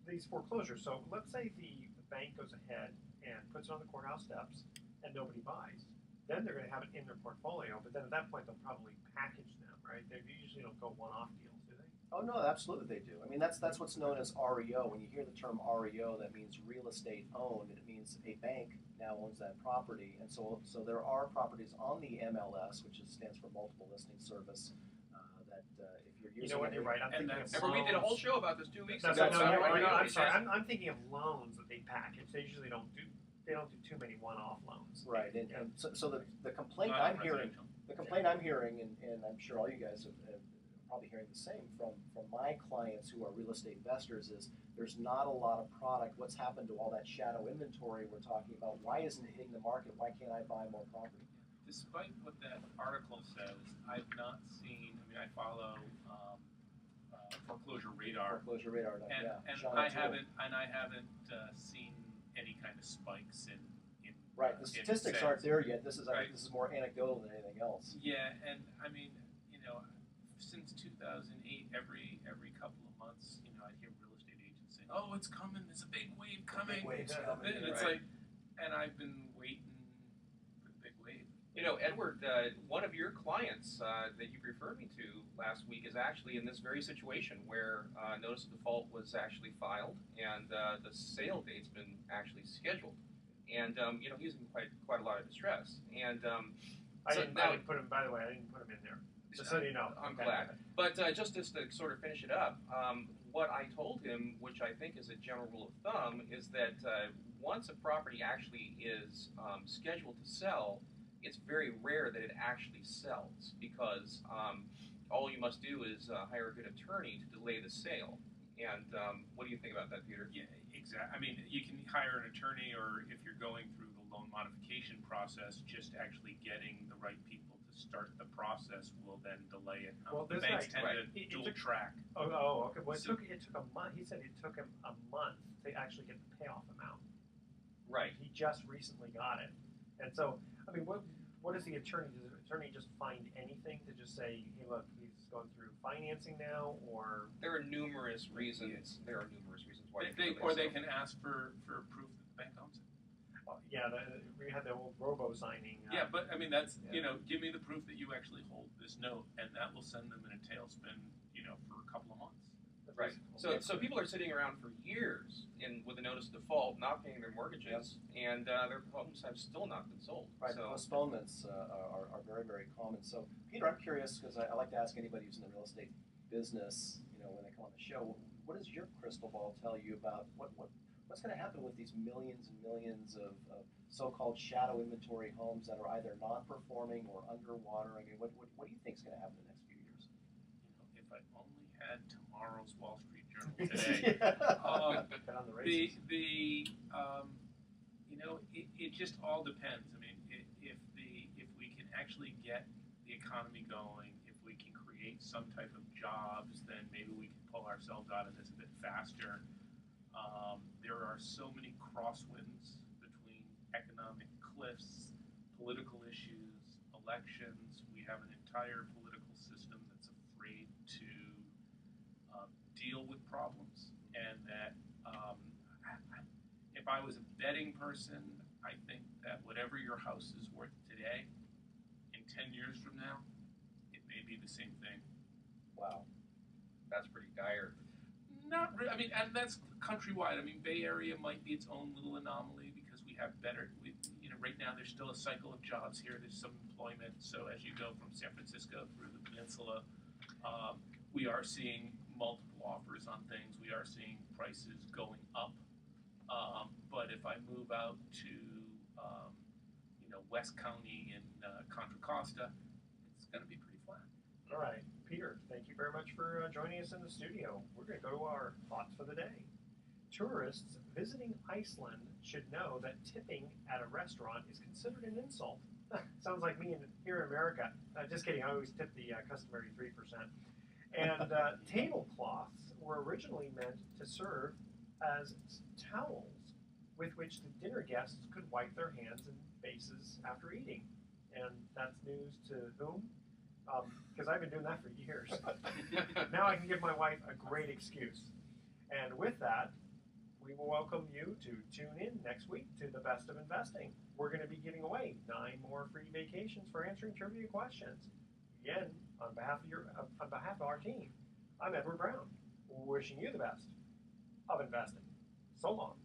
S1: these foreclosures. So let's say the bank goes ahead and puts it on the courthouse steps, and nobody buys. Then they're going to have it in their portfolio. But then at that point, they'll probably package them, right? They usually don't go one-off deals, do they?
S2: Oh no, absolutely they do. I mean that's what's known as REO. When you hear the term REO, that means real estate owned. It means a bank now owns that property, and so there are properties on the MLS, which stands for Multiple Listing Service. That if you're using,
S1: you know what? You're right. I'm thinking of
S3: Remember, we did a whole show about this 2 weeks ago.
S1: I'm sorry. I'm thinking of loans that they package. They usually don't do too many one-off loans.
S2: Right, and so the complaint I'm hearing, and I'm sure all you guys have probably hearing the same from my clients who are real estate investors, is there's not a lot of product. What's happened to all that shadow inventory we're talking about? Why isn't it hitting the market? Why can't I buy more property?
S4: Despite what that article says, I've not seen. I mean, I follow Foreclosure Radar.
S2: Foreclosure Radar.
S4: And I haven't seen any kind of spikes in
S2: right. The statistics aren't there yet. This is
S4: right.
S2: This is more anecdotal than anything else.
S4: Yeah, and I mean, since 2008, every couple of months, I'd hear real estate agents saying, "Oh, it's coming. There's a big wave coming."
S2: Big wave's coming.
S4: And it's like, and I've been waiting for the big wave.
S3: Edward, one of your clients that you referred me to last week is actually in this very situation where notice of default was actually filed and the sale date's been actually scheduled, and he's in quite a lot of distress. And
S1: I didn't put him. By the way, I didn't put him in there. Just so you know.
S3: I'm glad. But just to sort of finish it up, what I told him, which I think is a general rule of thumb, is that once a property actually is scheduled to sell, it's very rare that it actually sells because all you must do is hire a good attorney to delay the sale. And what do you think about that, Peter?
S4: Yeah, exactly. I mean, you can hire an attorney, or if you're going through the loan modification process, just actually getting the right people to start the process will then delay it.
S1: Well,
S4: the banks tend to dual track.
S1: Oh, okay. Well, it took a month. He said it took him a month to actually get the payoff amount.
S3: Right.
S1: He just recently got it, and so I mean, what is the attorney? Does the attorney just find anything to just say, "Hey, look, he's going through financing now," or
S3: there are numerous reasons. There are numerous reasons why
S4: they can ask for proof that the bank owns it.
S1: Yeah, we had the old robo signing.
S4: Yeah, but I mean that's give me the proof that you actually hold this note, and that will send them in a tailspin, for a couple of months.
S3: Right. So people are sitting around for years with a notice of default, not paying their mortgages, and their homes have still not been sold.
S2: Right.
S3: So
S2: postponements are very, very common. So Peter, I'm curious because I like to ask anybody who's in the real estate business, when they come on the show, what does your crystal ball tell you about what's going to happen with these millions and millions of so-called shadow inventory homes that are either non-performing or underwater? I mean, what do you think is going to happen in the next few years?
S4: If I only had tomorrow's Wall Street Journal today.
S1: Get on the races.
S4: It just all depends. I mean, if we can actually get the economy going, if we can create some type of jobs, then maybe we can pull ourselves out of this a bit faster. There are so many crosswinds between economic cliffs, political issues, elections. We have an entire political system that's afraid to deal with problems, and that if I was a betting person, I think that whatever your house is worth today, in 10 years from now, it may be the same thing.
S2: Wow.
S3: That's pretty dire.
S4: Not really. I mean, and that's countrywide. I mean, Bay Area might be its own little anomaly because we have better. Right now there's still a cycle of jobs here. There's some employment. So as you go from San Francisco through the peninsula, we are seeing multiple offers on things. We are seeing prices going up. But if I move out to West County and Contra Costa, it's going to be pretty flat.
S1: All right, Peter, thank you very much for joining us in the studio. We're going to go to our thoughts for the day. Tourists visiting Iceland should know that tipping at a restaurant is considered an insult. Sounds like me here in America. Just kidding, I always tip the customary 3%. And tablecloths were originally meant to serve as towels with which the dinner guests could wipe their hands and faces after eating. And that's news to whom? Because I've been doing that for years. Now I can give my wife a great excuse. And with that, we will welcome you to tune in next week to the Best of Investing. We're going to be giving away 9 more free vacations for answering trivia questions. Again, on behalf of our team, I'm Edward Brown, wishing you the best of investing. So long.